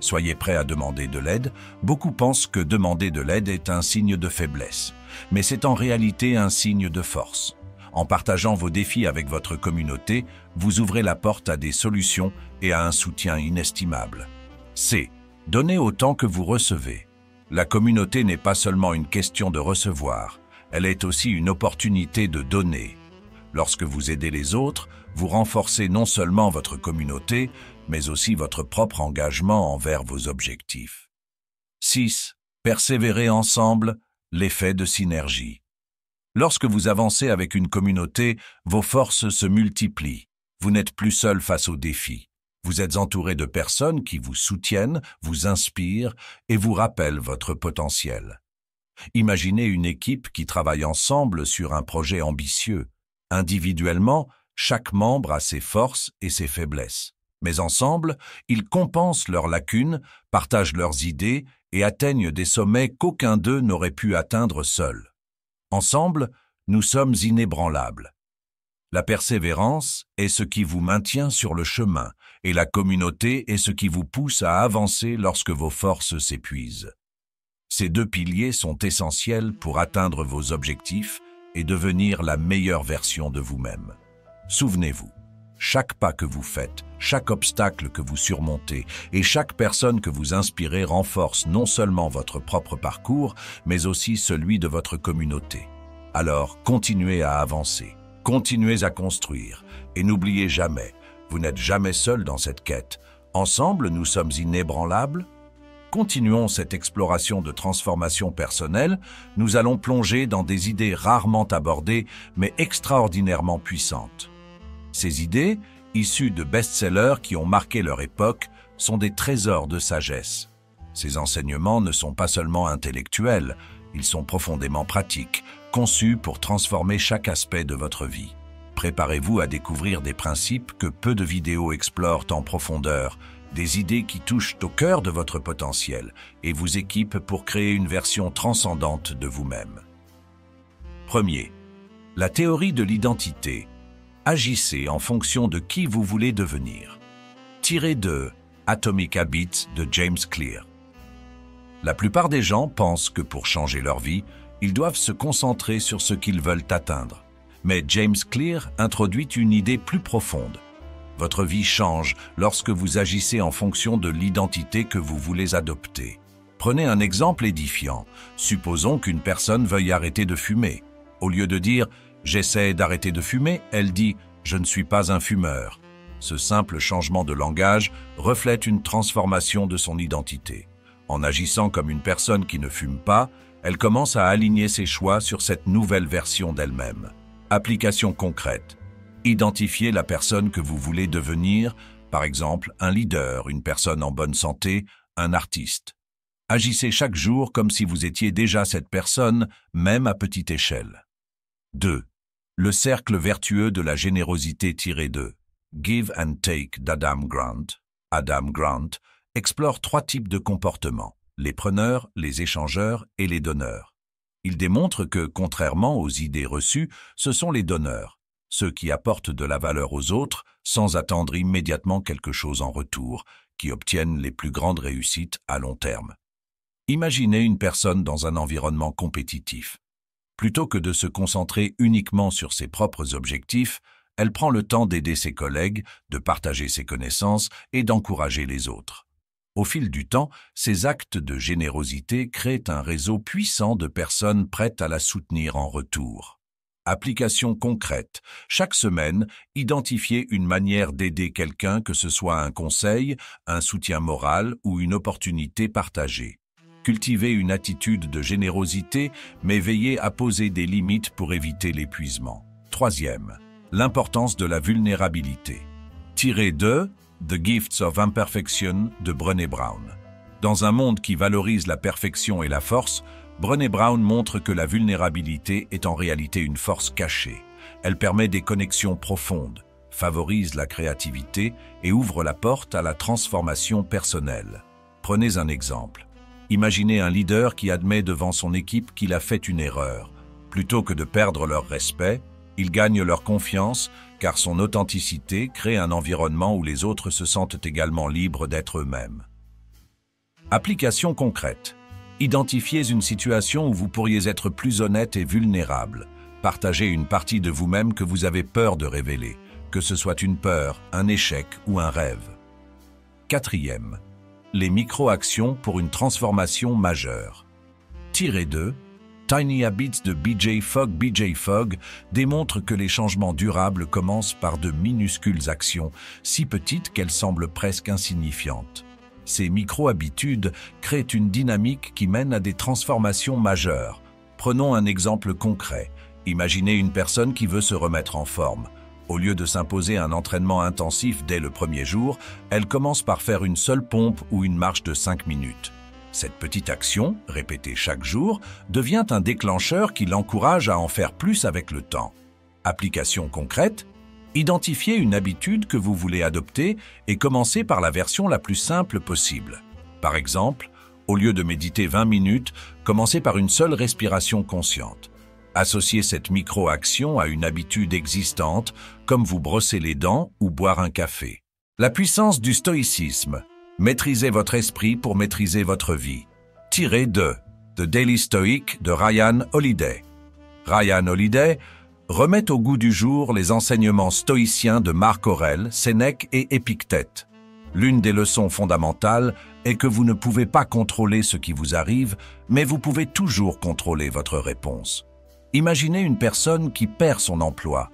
Soyez prêt à demander de l'aide. Beaucoup pensent que demander de l'aide est un signe de faiblesse, mais c'est en réalité un signe de force. En partageant vos défis avec votre communauté, vous ouvrez la porte à des solutions et à un soutien inestimable. C. Donnez autant que vous recevez. La communauté n'est pas seulement une question de recevoir, elle est aussi une opportunité de donner. Lorsque vous aidez les autres, vous renforcez non seulement votre communauté, mais aussi votre propre engagement envers vos objectifs. 6. Persévérer ensemble, l'effet de synergie. Lorsque vous avancez avec une communauté, vos forces se multiplient. Vous n'êtes plus seul face aux défis. Vous êtes entouré de personnes qui vous soutiennent, vous inspirent et vous rappellent votre potentiel. Imaginez une équipe qui travaille ensemble sur un projet ambitieux. Individuellement, chaque membre a ses forces et ses faiblesses. Mais ensemble, ils compensent leurs lacunes, partagent leurs idées et atteignent des sommets qu'aucun d'eux n'aurait pu atteindre seul. Ensemble, nous sommes inébranlables. La persévérance est ce qui vous maintient sur le chemin et la communauté est ce qui vous pousse à avancer lorsque vos forces s'épuisent. Ces deux piliers sont essentiels pour atteindre vos objectifs et devenir la meilleure version de vous-même. Souvenez-vous, chaque pas que vous faites, chaque obstacle que vous surmontez et chaque personne que vous inspirez renforce non seulement votre propre parcours, mais aussi celui de votre communauté. Alors, continuez à avancer. Continuez à construire et n'oubliez jamais, vous n'êtes jamais seul dans cette quête. Ensemble, nous sommes inébranlables. Continuons cette exploration de transformation personnelle. Nous allons plonger dans des idées rarement abordées, mais extraordinairement puissantes. Ces idées, issues de best-sellers qui ont marqué leur époque, sont des trésors de sagesse. Ces enseignements ne sont pas seulement intellectuels, ils sont profondément pratiques, conçus pour transformer chaque aspect de votre vie. Préparez-vous à découvrir des principes que peu de vidéos explorent en profondeur, des idées qui touchent au cœur de votre potentiel et vous équipent pour créer une version transcendante de vous-même. Premier, la théorie de l'identité. Agissez en fonction de qui vous voulez devenir. Tiré de Atomic Habits de James Clear. La plupart des gens pensent que pour changer leur vie, ils doivent se concentrer sur ce qu'ils veulent atteindre. Mais James Clear introduit une idée plus profonde. Votre vie change lorsque vous agissez en fonction de l'identité que vous voulez adopter. Prenez un exemple édifiant. Supposons qu'une personne veuille arrêter de fumer. Au lieu de dire « j'essaie d'arrêter de fumer », elle dit « je ne suis pas un fumeur ». Ce simple changement de langage reflète une transformation de son identité. En agissant comme une personne qui ne fume pas, elle commence à aligner ses choix sur cette nouvelle version d'elle-même. Application concrète. Identifiez la personne que vous voulez devenir, par exemple un leader, une personne en bonne santé, un artiste. Agissez chaque jour comme si vous étiez déjà cette personne, même à petite échelle. 2. Le cercle vertueux de la générosité tiré de Give and Take d'Adam Grant. Adam Grant explore 3 types de comportements, les preneurs, les échangeurs et les donneurs. Il démontre que, contrairement aux idées reçues, ce sont les donneurs, ceux qui apportent de la valeur aux autres sans attendre immédiatement quelque chose en retour, qui obtiennent les plus grandes réussites à long terme. Imaginez une personne dans un environnement compétitif. Plutôt que de se concentrer uniquement sur ses propres objectifs, elle prend le temps d'aider ses collègues, de partager ses connaissances et d'encourager les autres. Au fil du temps, ces actes de générosité créent un réseau puissant de personnes prêtes à la soutenir en retour. Application concrète. Chaque semaine, identifiez une manière d'aider quelqu'un, que ce soit un conseil, un soutien moral ou une opportunité partagée. Cultivez une attitude de générosité, mais veillez à poser des limites pour éviter l'épuisement. Troisième, l'importance de la vulnérabilité. Tiré de The Gifts of Imperfection de Brené Brown. Dans un monde qui valorise la perfection et la force, Brené Brown montre que la vulnérabilité est en réalité une force cachée. Elle permet des connexions profondes, favorise la créativité et ouvre la porte à la transformation personnelle. Prenez un exemple. Imaginez un leader qui admet devant son équipe qu'il a fait une erreur. Plutôt que de perdre leur respect, il gagne leur confiance car son authenticité crée un environnement où les autres se sentent également libres d'être eux-mêmes. Application concrète. Identifiez une situation où vous pourriez être plus honnête et vulnérable. Partagez une partie de vous-même que vous avez peur de révéler, que ce soit une peur, un échec ou un rêve. Quatrième, les micro-actions pour une transformation majeure. Tiré de Tiny Habits de BJ Fogg. BJ Fogg démontre que les changements durables commencent par de minuscules actions, si petites qu'elles semblent presque insignifiantes. Ces micro-habitudes créent une dynamique qui mène à des transformations majeures. Prenons un exemple concret. Imaginez une personne qui veut se remettre en forme. Au lieu de s'imposer un entraînement intensif dès le premier jour, elle commence par faire une seule pompe ou une marche de 5 minutes. Cette petite action, répétée chaque jour, devient un déclencheur qui l'encourage à en faire plus avec le temps. Application concrète. Identifiez une habitude que vous voulez adopter et commencez par la version la plus simple possible. Par exemple, au lieu de méditer 20 minutes, commencez par une seule respiration consciente. Associez cette micro-action à une habitude existante, comme vous brosser les dents ou boire un café. La puissance du stoïcisme. Maîtrisez votre esprit pour maîtriser votre vie. Tiré de The Daily Stoic de Ryan Holiday. Ryan Holiday remet au goût du jour les enseignements stoïciens de Marc Aurèle, Sénèque et Épictète. L'une des leçons fondamentales est que vous ne pouvez pas contrôler ce qui vous arrive, mais vous pouvez toujours contrôler votre réponse. Imaginez une personne qui perd son emploi.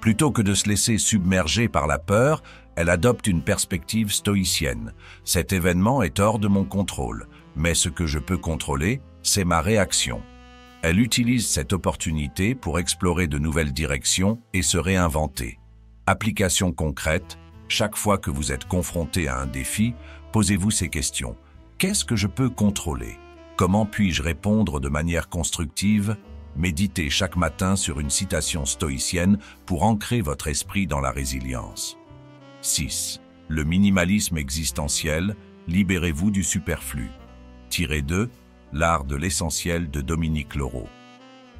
Plutôt que de se laisser submerger par la peur, elle adopte une perspective stoïcienne. Cet événement est hors de mon contrôle, mais ce que je peux contrôler, c'est ma réaction. Elle utilise cette opportunité pour explorer de nouvelles directions et se réinventer. Application concrète, chaque fois que vous êtes confronté à un défi, posez-vous ces questions. Qu'est-ce que je peux contrôler? Comment puis-je répondre de manière constructive? Méditez chaque matin sur une citation stoïcienne pour ancrer votre esprit dans la résilience. 6. Le minimalisme existentiel, libérez-vous du superflu. Tiré de L'art de l'essentiel de Dominique Laureau.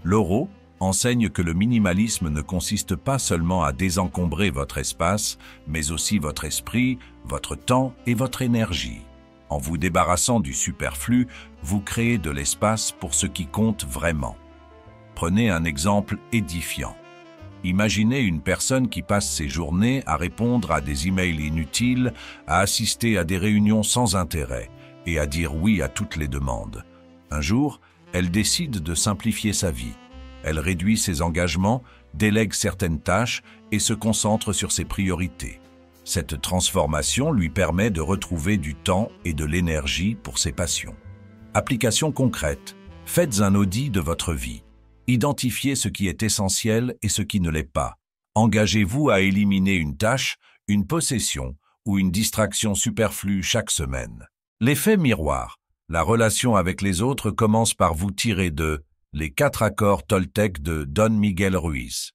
Laureau enseigne que le minimalisme ne consiste pas seulement à désencombrer votre espace, mais aussi votre esprit, votre temps et votre énergie. En vous débarrassant du superflu, vous créez de l'espace pour ce qui compte vraiment. Prenez un exemple édifiant. Imaginez une personne qui passe ses journées à répondre à des emails inutiles, à assister à des réunions sans intérêt et à dire oui à toutes les demandes. Un jour, elle décide de simplifier sa vie. Elle réduit ses engagements, délègue certaines tâches et se concentre sur ses priorités. Cette transformation lui permet de retrouver du temps et de l'énergie pour ses passions. Application concrète. Faites un audit de votre vie. Identifiez ce qui est essentiel et ce qui ne l'est pas. Engagez-vous à éliminer une tâche, une possession ou une distraction superflue chaque semaine. L'effet miroir. La relation avec les autres commence par vous tirer de Les 4 accords Toltec de Don Miguel Ruiz.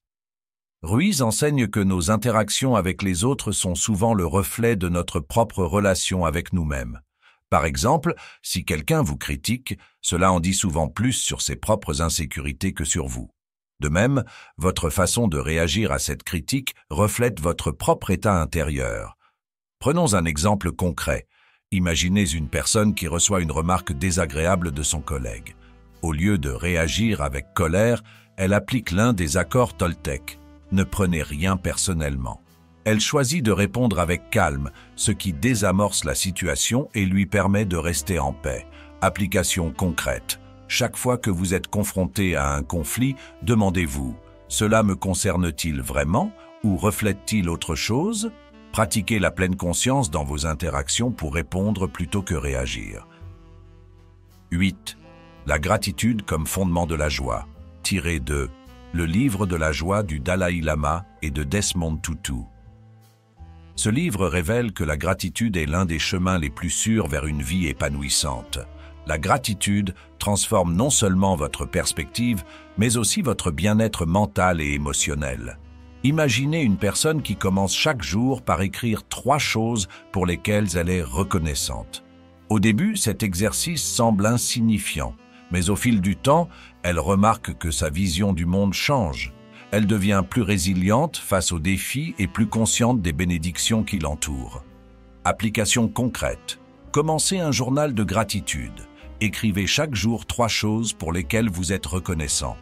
Ruiz enseigne que nos interactions avec les autres sont souvent le reflet de notre propre relation avec nous-mêmes. Par exemple, si quelqu'un vous critique, cela en dit souvent plus sur ses propres insécurités que sur vous. De même, votre façon de réagir à cette critique reflète votre propre état intérieur. Prenons un exemple concret. Imaginez une personne qui reçoit une remarque désagréable de son collègue. Au lieu de réagir avec colère, elle applique l'un des accords Toltec. Ne prenez rien personnellement. Elle choisit de répondre avec calme, ce qui désamorce la situation et lui permet de rester en paix. Application concrète. Chaque fois que vous êtes confronté à un conflit, demandez-vous « Cela me concerne-t-il vraiment ou reflète-t-il autre chose ?» Pratiquez la pleine conscience dans vos interactions pour répondre plutôt que réagir. 8. La gratitude comme fondement de la joie. Tiré de Le livre de la joie du Dalai Lama et de Desmond Tutu. Ce livre révèle que la gratitude est l'un des chemins les plus sûrs vers une vie épanouissante. La gratitude transforme non seulement votre perspective, mais aussi votre bien-être mental et émotionnel. Imaginez une personne qui commence chaque jour par écrire 3 choses pour lesquelles elle est reconnaissante. Au début, cet exercice semble insignifiant, mais au fil du temps, elle remarque que sa vision du monde change. Elle devient plus résiliente face aux défis et plus consciente des bénédictions qui l'entourent. Application concrète. Commencez un journal de gratitude. Écrivez chaque jour 3 choses pour lesquelles vous êtes reconnaissant.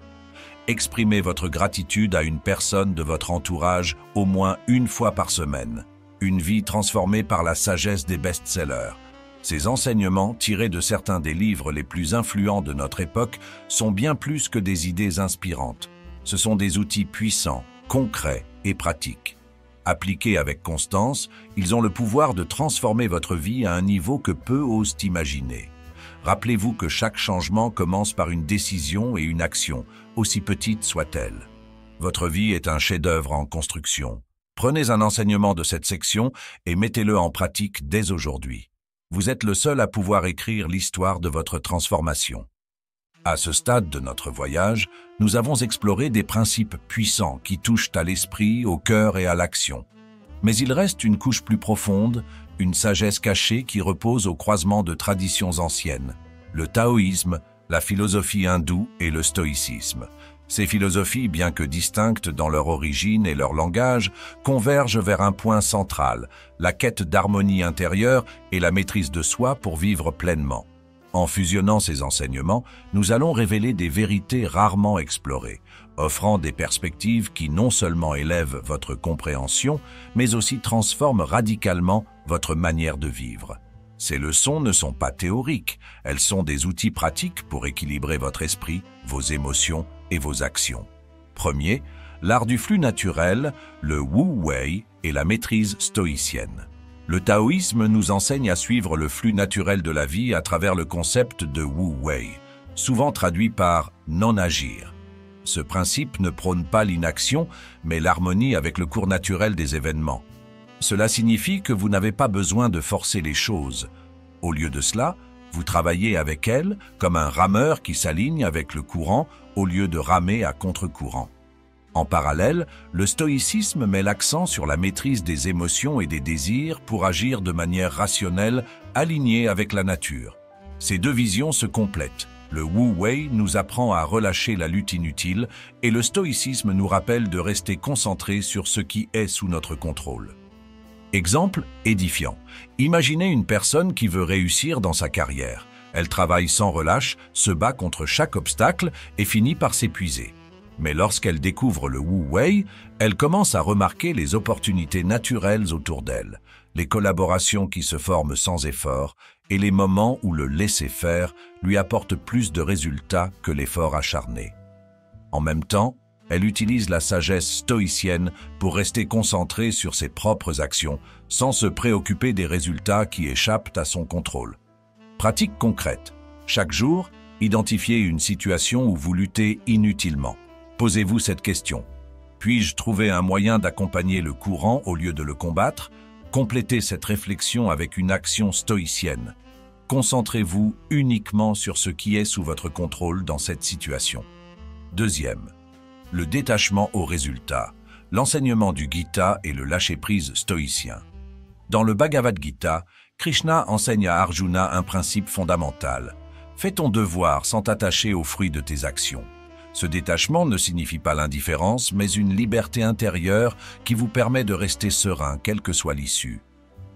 Exprimez votre gratitude à une personne de votre entourage au moins une fois par semaine. Une vie transformée par la sagesse des best-sellers. Ces enseignements, tirés de certains des livres les plus influents de notre époque, sont bien plus que des idées inspirantes. Ce sont des outils puissants, concrets et pratiques. Appliqués avec constance, ils ont le pouvoir de transformer votre vie à un niveau que peu osent imaginer. Rappelez-vous que chaque changement commence par une décision et une action, aussi petite soit-elle. Votre vie est un chef-d'œuvre en construction. Prenez un enseignement de cette section et mettez-le en pratique dès aujourd'hui. Vous êtes le seul à pouvoir écrire l'histoire de votre transformation. À ce stade de notre voyage, nous avons exploré des principes puissants qui touchent à l'esprit, au cœur et à l'action. Mais il reste une couche plus profonde, une sagesse cachée qui repose au croisement de traditions anciennes, le taoïsme, la philosophie hindoue et le stoïcisme. Ces philosophies, bien que distinctes dans leur origine et leur langage, convergent vers un point central, la quête d'harmonie intérieure et la maîtrise de soi pour vivre pleinement. En fusionnant ces enseignements, nous allons révéler des vérités rarement explorées, offrant des perspectives qui non seulement élèvent votre compréhension, mais aussi transforment radicalement votre manière de vivre. Ces leçons ne sont pas théoriques, elles sont des outils pratiques pour équilibrer votre esprit, vos émotions et vos actions. Premier, l'art du flux naturel, le Wu Wei et la maîtrise stoïcienne. Le taoïsme nous enseigne à suivre le flux naturel de la vie à travers le concept de Wu Wei, souvent traduit par « non-agir ». Ce principe ne prône pas l'inaction, mais l'harmonie avec le cours naturel des événements. Cela signifie que vous n'avez pas besoin de forcer les choses. Au lieu de cela, vous travaillez avec elles comme un rameur qui s'aligne avec le courant au lieu de ramer à contre-courant. En parallèle, le stoïcisme met l'accent sur la maîtrise des émotions et des désirs pour agir de manière rationnelle, alignée avec la nature. Ces deux visions se complètent. Le Wu Wei nous apprend à relâcher la lutte inutile et le stoïcisme nous rappelle de rester concentré sur ce qui est sous notre contrôle. Exemple édifiant. Imaginez une personne qui veut réussir dans sa carrière. Elle travaille sans relâche, se bat contre chaque obstacle et finit par s'épuiser. Mais lorsqu'elle découvre le Wu Wei, elle commence à remarquer les opportunités naturelles autour d'elle, les collaborations qui se forment sans effort et les moments où le laisser-faire lui apporte plus de résultats que l'effort acharné. En même temps, elle utilise la sagesse stoïcienne pour rester concentrée sur ses propres actions, sans se préoccuper des résultats qui échappent à son contrôle. Pratique concrète. Chaque jour, identifiez une situation où vous luttez inutilement. Posez-vous cette question. Puis-je trouver un moyen d'accompagner le courant au lieu de le combattre? Complétez cette réflexion avec une action stoïcienne. Concentrez-vous uniquement sur ce qui est sous votre contrôle dans cette situation. Deuxième, le détachement au résultat, l'enseignement du Gita et le lâcher-prise stoïcien. Dans le Bhagavad Gita, Krishna enseigne à Arjuna un principe fondamental. Fais ton devoir sans t'attacher aux fruits de tes actions. Ce détachement ne signifie pas l'indifférence, mais une liberté intérieure qui vous permet de rester serein, quelle que soit l'issue.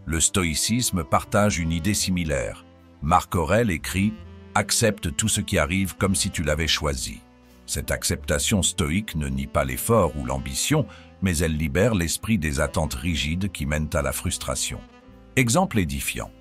Le stoïcisme partage une idée similaire. Marc Aurèle écrit « Accepte tout ce qui arrive comme si tu l'avais choisi ». Cette acceptation stoïque ne nie pas l'effort ou l'ambition, mais elles libèrent l'esprit des attentes rigides qui mènent à la frustration. Exemple édifiant.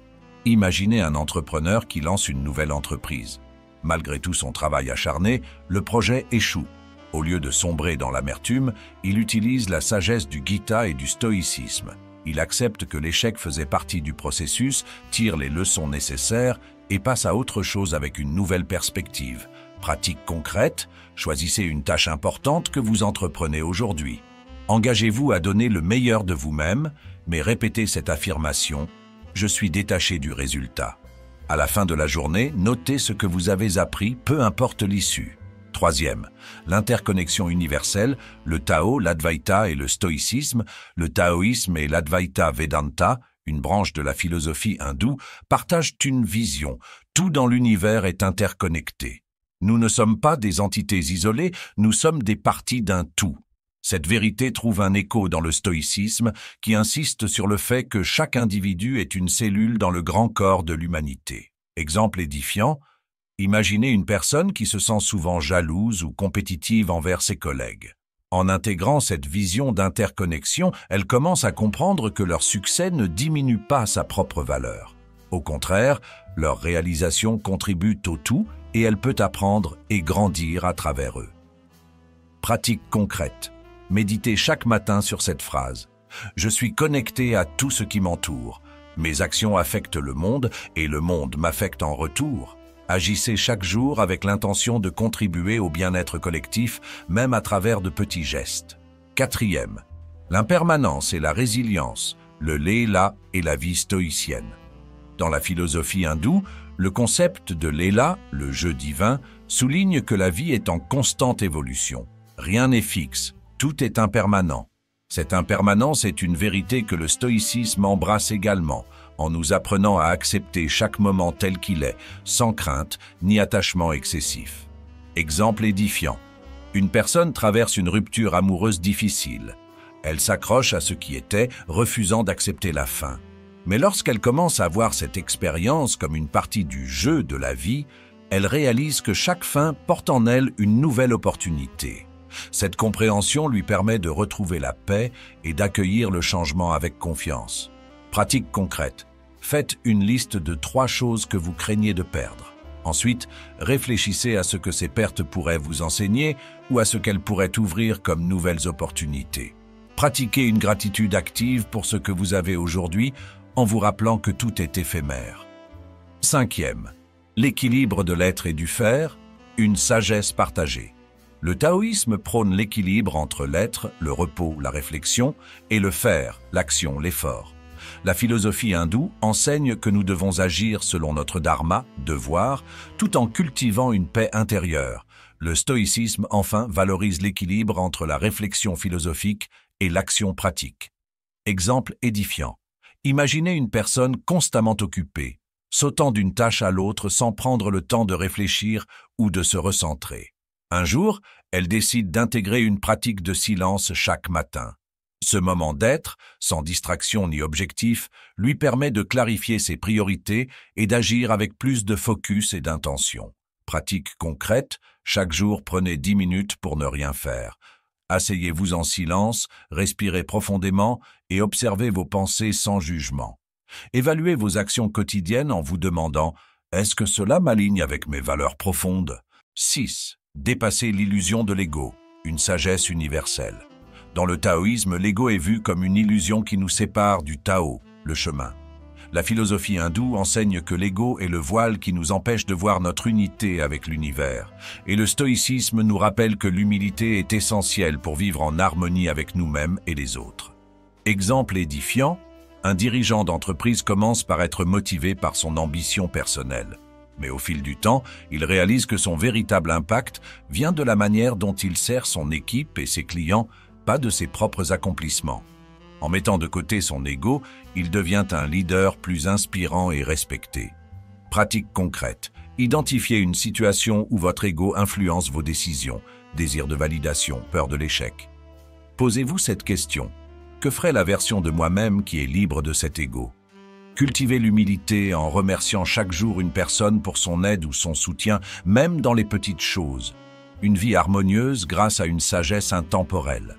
Imaginez un entrepreneur qui lance une nouvelle entreprise. Malgré tout son travail acharné, le projet échoue. Au lieu de sombrer dans l'amertume, il utilise la sagesse du Gita et du stoïcisme. Il accepte que l'échec faisait partie du processus, tire les leçons nécessaires et passe à autre chose avec une nouvelle perspective. Pratique concrète, choisissez une tâche importante que vous entreprenez aujourd'hui. Engagez-vous à donner le meilleur de vous-même, mais répétez cette affirmation « Je suis détaché du résultat ». À la fin de la journée, notez ce que vous avez appris, peu importe l'issue. Troisième, l'interconnexion universelle, le Tao, l'Advaita et le stoïcisme, le taoïsme et l'Advaita Vedanta, une branche de la philosophie hindoue, partagent une vision. Tout dans l'univers est interconnecté. Nous ne sommes pas des entités isolées, nous sommes des parties d'un tout. Cette vérité trouve un écho dans le stoïcisme qui insiste sur le fait que chaque individu est une cellule dans le grand corps de l'humanité. Exemple édifiant, imaginez une personne qui se sent souvent jalouse ou compétitive envers ses collègues. En intégrant cette vision d'interconnexion, elle commence à comprendre que leur succès ne diminue pas sa propre valeur. Au contraire, leur réalisation contribue au tout et elle peut apprendre et grandir à travers eux. Pratique concrète. Méditez chaque matin sur cette phrase. Je suis connecté à tout ce qui m'entoure. Mes actions affectent le monde et le monde m'affecte en retour. Agissez chaque jour avec l'intention de contribuer au bien-être collectif, même à travers de petits gestes. Quatrième, l'impermanence et la résilience, le Leela et la vie stoïcienne. Dans la philosophie hindoue, le concept de Leela, le jeu divin, souligne que la vie est en constante évolution. Rien n'est fixe, tout est impermanent. Cette impermanence est une vérité que le stoïcisme embrasse également, en nous apprenant à accepter chaque moment tel qu'il est, sans crainte ni attachement excessif. Exemple édifiant. Une personne traverse une rupture amoureuse difficile. Elle s'accroche à ce qui était, refusant d'accepter la fin. Mais lorsqu'elle commence à voir cette expérience comme une partie du jeu de la vie, elle réalise que chaque fin porte en elle une nouvelle opportunité. Cette compréhension lui permet de retrouver la paix et d'accueillir le changement avec confiance. Pratique concrète. Faites une liste de 3 choses que vous craignez de perdre. Ensuite, réfléchissez à ce que ces pertes pourraient vous enseigner ou à ce qu'elles pourraient ouvrir comme nouvelles opportunités. Pratiquez une gratitude active pour ce que vous avez aujourd'hui en vous rappelant que tout est éphémère. Cinquième, l'équilibre de l'être et du faire, une sagesse partagée. Le taoïsme prône l'équilibre entre l'être, le repos, la réflexion, et le faire, l'action, l'effort. La philosophie hindoue enseigne que nous devons agir selon notre dharma, devoir, tout en cultivant une paix intérieure. Le stoïcisme, enfin, valorise l'équilibre entre la réflexion philosophique et l'action pratique. Exemple édifiant. Imaginez une personne constamment occupée, sautant d'une tâche à l'autre sans prendre le temps de réfléchir ou de se recentrer. Un jour, elle décide d'intégrer une pratique de silence chaque matin. Ce moment d'être, sans distraction ni objectif, lui permet de clarifier ses priorités et d'agir avec plus de focus et d'intention. Pratique concrète, chaque jour prenez 10 minutes pour ne rien faire. Asseyez-vous en silence, respirez profondément et observez vos pensées sans jugement. Évaluez vos actions quotidiennes en vous demandant « Est-ce que cela m'aligne avec mes valeurs profondes ?» 6. Dépasser l'illusion de l'ego, une sagesse universelle. Dans le taoïsme, l'ego est vu comme une illusion qui nous sépare du Tao, le chemin. La philosophie hindoue enseigne que l'ego est le voile qui nous empêche de voir notre unité avec l'univers. Et le stoïcisme nous rappelle que l'humilité est essentielle pour vivre en harmonie avec nous-mêmes et les autres. Exemple édifiant, un dirigeant d'entreprise commence par être motivé par son ambition personnelle. Mais au fil du temps, il réalise que son véritable impact vient de la manière dont il sert son équipe et ses clients, pas de ses propres accomplissements. En mettant de côté son ego, il devient un leader plus inspirant et respecté. Pratique concrète. Identifiez une situation où votre ego influence vos décisions, désir de validation, peur de l'échec. Posez-vous cette question. Que ferait la version de moi-même qui est libre de cet ego ? Cultivez l'humilité en remerciant chaque jour une personne pour son aide ou son soutien, même dans les petites choses. Une vie harmonieuse grâce à une sagesse intemporelle.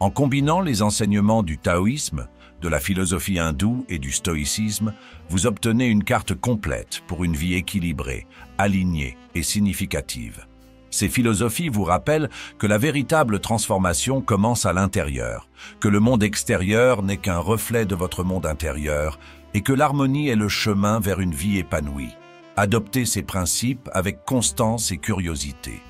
En combinant les enseignements du taoïsme, de la philosophie hindoue et du stoïcisme, vous obtenez une carte complète pour une vie équilibrée, alignée et significative. Ces philosophies vous rappellent que la véritable transformation commence à l'intérieur, que le monde extérieur n'est qu'un reflet de votre monde intérieur et que l'harmonie est le chemin vers une vie épanouie. Adoptez ces principes avec constance et curiosité.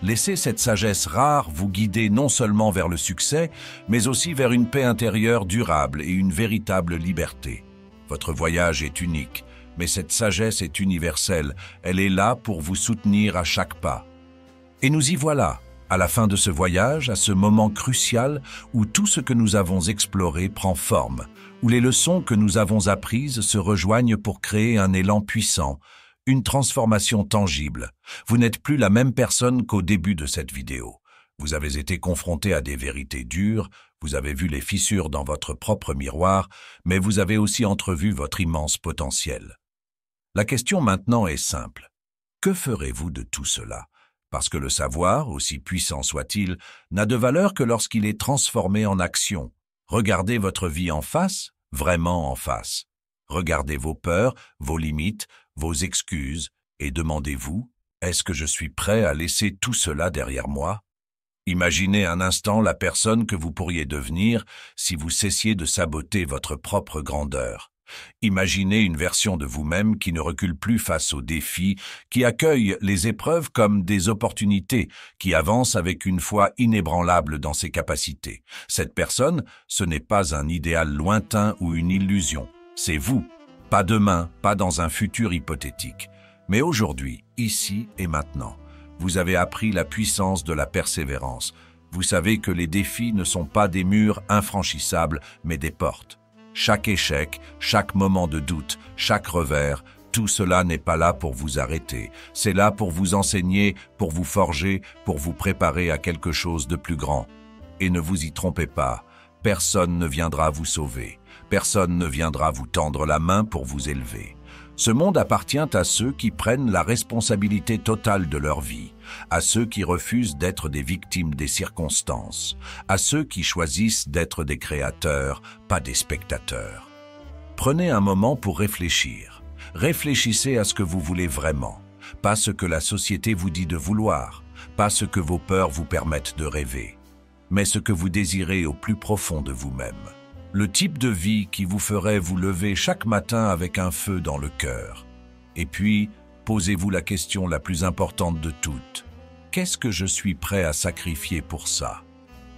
Laissez cette sagesse rare vous guider non seulement vers le succès, mais aussi vers une paix intérieure durable et une véritable liberté. Votre voyage est unique, mais cette sagesse est universelle. Elle est là pour vous soutenir à chaque pas. Et nous y voilà, à la fin de ce voyage, à ce moment crucial où tout ce que nous avons exploré prend forme, où les leçons que nous avons apprises se rejoignent pour créer un élan puissant, une transformation tangible. Vous n'êtes plus la même personne qu'au début de cette vidéo. Vous avez été confronté à des vérités dures, vous avez vu les fissures dans votre propre miroir, mais vous avez aussi entrevu votre immense potentiel. La question maintenant est simple. Que ferez-vous de tout cela ? Parce que le savoir, aussi puissant soit-il, n'a de valeur que lorsqu'il est transformé en action. Regardez votre vie en face, vraiment en face. Regardez vos peurs, vos limites, vos excuses, et demandez-vous, est-ce que je suis prêt à laisser tout cela derrière moi ? Imaginez un instant la personne que vous pourriez devenir si vous cessiez de saboter votre propre grandeur. Imaginez une version de vous-même qui ne recule plus face aux défis, qui accueille les épreuves comme des opportunités, qui avance avec une foi inébranlable dans ses capacités. Cette personne, ce n'est pas un idéal lointain ou une illusion. C'est vous, pas demain, pas dans un futur hypothétique, mais aujourd'hui, ici et maintenant. Vous avez appris la puissance de la persévérance. Vous savez que les défis ne sont pas des murs infranchissables, mais des portes. Chaque échec, chaque moment de doute, chaque revers, tout cela n'est pas là pour vous arrêter. C'est là pour vous enseigner, pour vous forger, pour vous préparer à quelque chose de plus grand. Et ne vous y trompez pas, personne ne viendra vous sauver. Personne ne viendra vous tendre la main pour vous élever. Ce monde appartient à ceux qui prennent la responsabilité totale de leur vie, à ceux qui refusent d'être des victimes des circonstances, à ceux qui choisissent d'être des créateurs, pas des spectateurs. Prenez un moment pour réfléchir. Réfléchissez à ce que vous voulez vraiment, pas ce que la société vous dit de vouloir, pas ce que vos peurs vous permettent de rêver, mais ce que vous désirez au plus profond de vous-même. Le type de vie qui vous ferait vous lever chaque matin avec un feu dans le cœur. Et puis, posez-vous la question la plus importante de toutes. Qu'est-ce que je suis prêt à sacrifier pour ça ?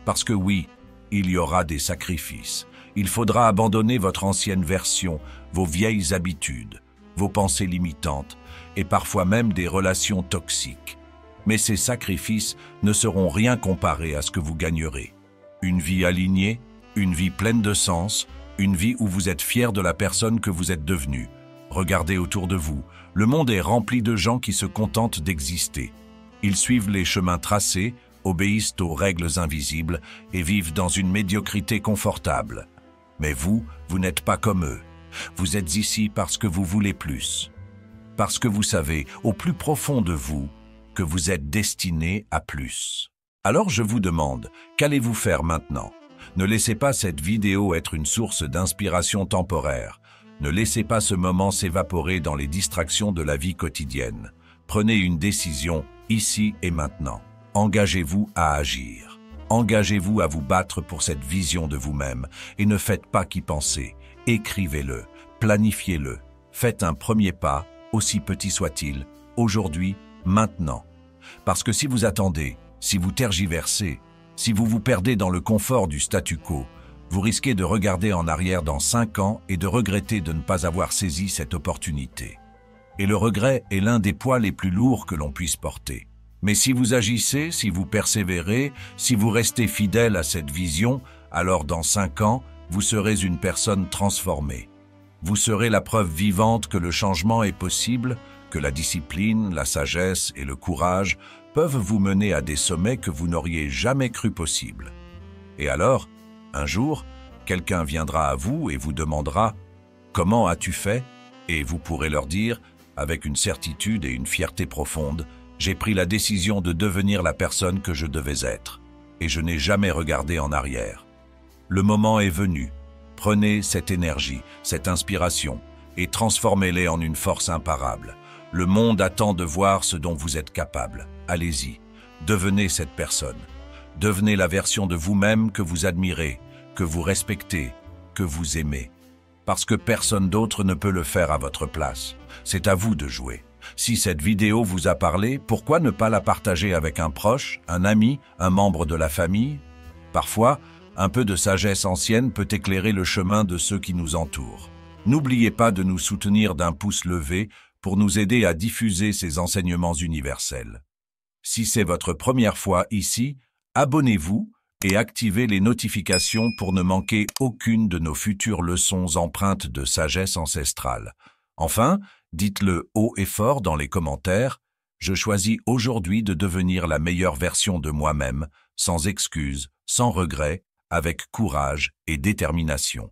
Parce que oui, il y aura des sacrifices. Il faudra abandonner votre ancienne version, vos vieilles habitudes, vos pensées limitantes et parfois même des relations toxiques. Mais ces sacrifices ne seront rien comparés à ce que vous gagnerez. Une vie alignée, une vie pleine de sens, une vie où vous êtes fier de la personne que vous êtes devenue. Regardez autour de vous, le monde est rempli de gens qui se contentent d'exister. Ils suivent les chemins tracés, obéissent aux règles invisibles et vivent dans une médiocrité confortable. Mais vous n'êtes pas comme eux. Vous êtes ici parce que vous voulez plus. Parce que vous savez, au plus profond de vous, que vous êtes destiné à plus. Alors je vous demande, qu'allez-vous faire maintenant ? Ne laissez pas cette vidéo être une source d'inspiration temporaire. Ne laissez pas ce moment s'évaporer dans les distractions de la vie quotidienne. Prenez une décision ici et maintenant. Engagez-vous à agir. Engagez-vous à vous battre pour cette vision de vous-même et ne faites pas qu'y penser. Écrivez-le, planifiez-le. Faites un premier pas, aussi petit soit-il, aujourd'hui, maintenant. Parce que si vous attendez, si vous tergiversez, si vous vous perdez dans le confort du statu quo, vous risquez de regarder en arrière dans 5 ans et de regretter de ne pas avoir saisi cette opportunité. Et le regret est l'un des poids les plus lourds que l'on puisse porter. Mais si vous agissez, si vous persévérez, si vous restez fidèle à cette vision, alors dans 5 ans, vous serez une personne transformée. Vous serez la preuve vivante que le changement est possible, que la discipline, la sagesse et le courage peuvent vous mener à des sommets que vous n'auriez jamais cru possibles. Et alors, un jour, quelqu'un viendra à vous et vous demandera « Comment as-tu fait ?» Et vous pourrez leur dire, avec une certitude et une fierté profonde, « J'ai pris la décision de devenir la personne que je devais être. » et je n'ai jamais regardé en arrière. Le moment est venu. Prenez cette énergie, cette inspiration, et transformez-les en une force imparable. Le monde attend de voir ce dont vous êtes capable. Allez-y, devenez cette personne. Devenez la version de vous-même que vous admirez, que vous respectez, que vous aimez. Parce que personne d'autre ne peut le faire à votre place. C'est à vous de jouer. Si cette vidéo vous a parlé, pourquoi ne pas la partager avec un proche, un ami, un membre de la famille? Parfois, un peu de sagesse ancienne peut éclairer le chemin de ceux qui nous entourent. N'oubliez pas de nous soutenir d'un pouce levé pour nous aider à diffuser ces enseignements universels. Si c'est votre première fois ici, abonnez-vous et activez les notifications pour ne manquer aucune de nos futures leçons empreintes de sagesse ancestrale. Enfin, dites-le haut et fort dans les commentaires, je choisis aujourd'hui de devenir la meilleure version de moi-même, sans excuses, sans regrets, avec courage et détermination.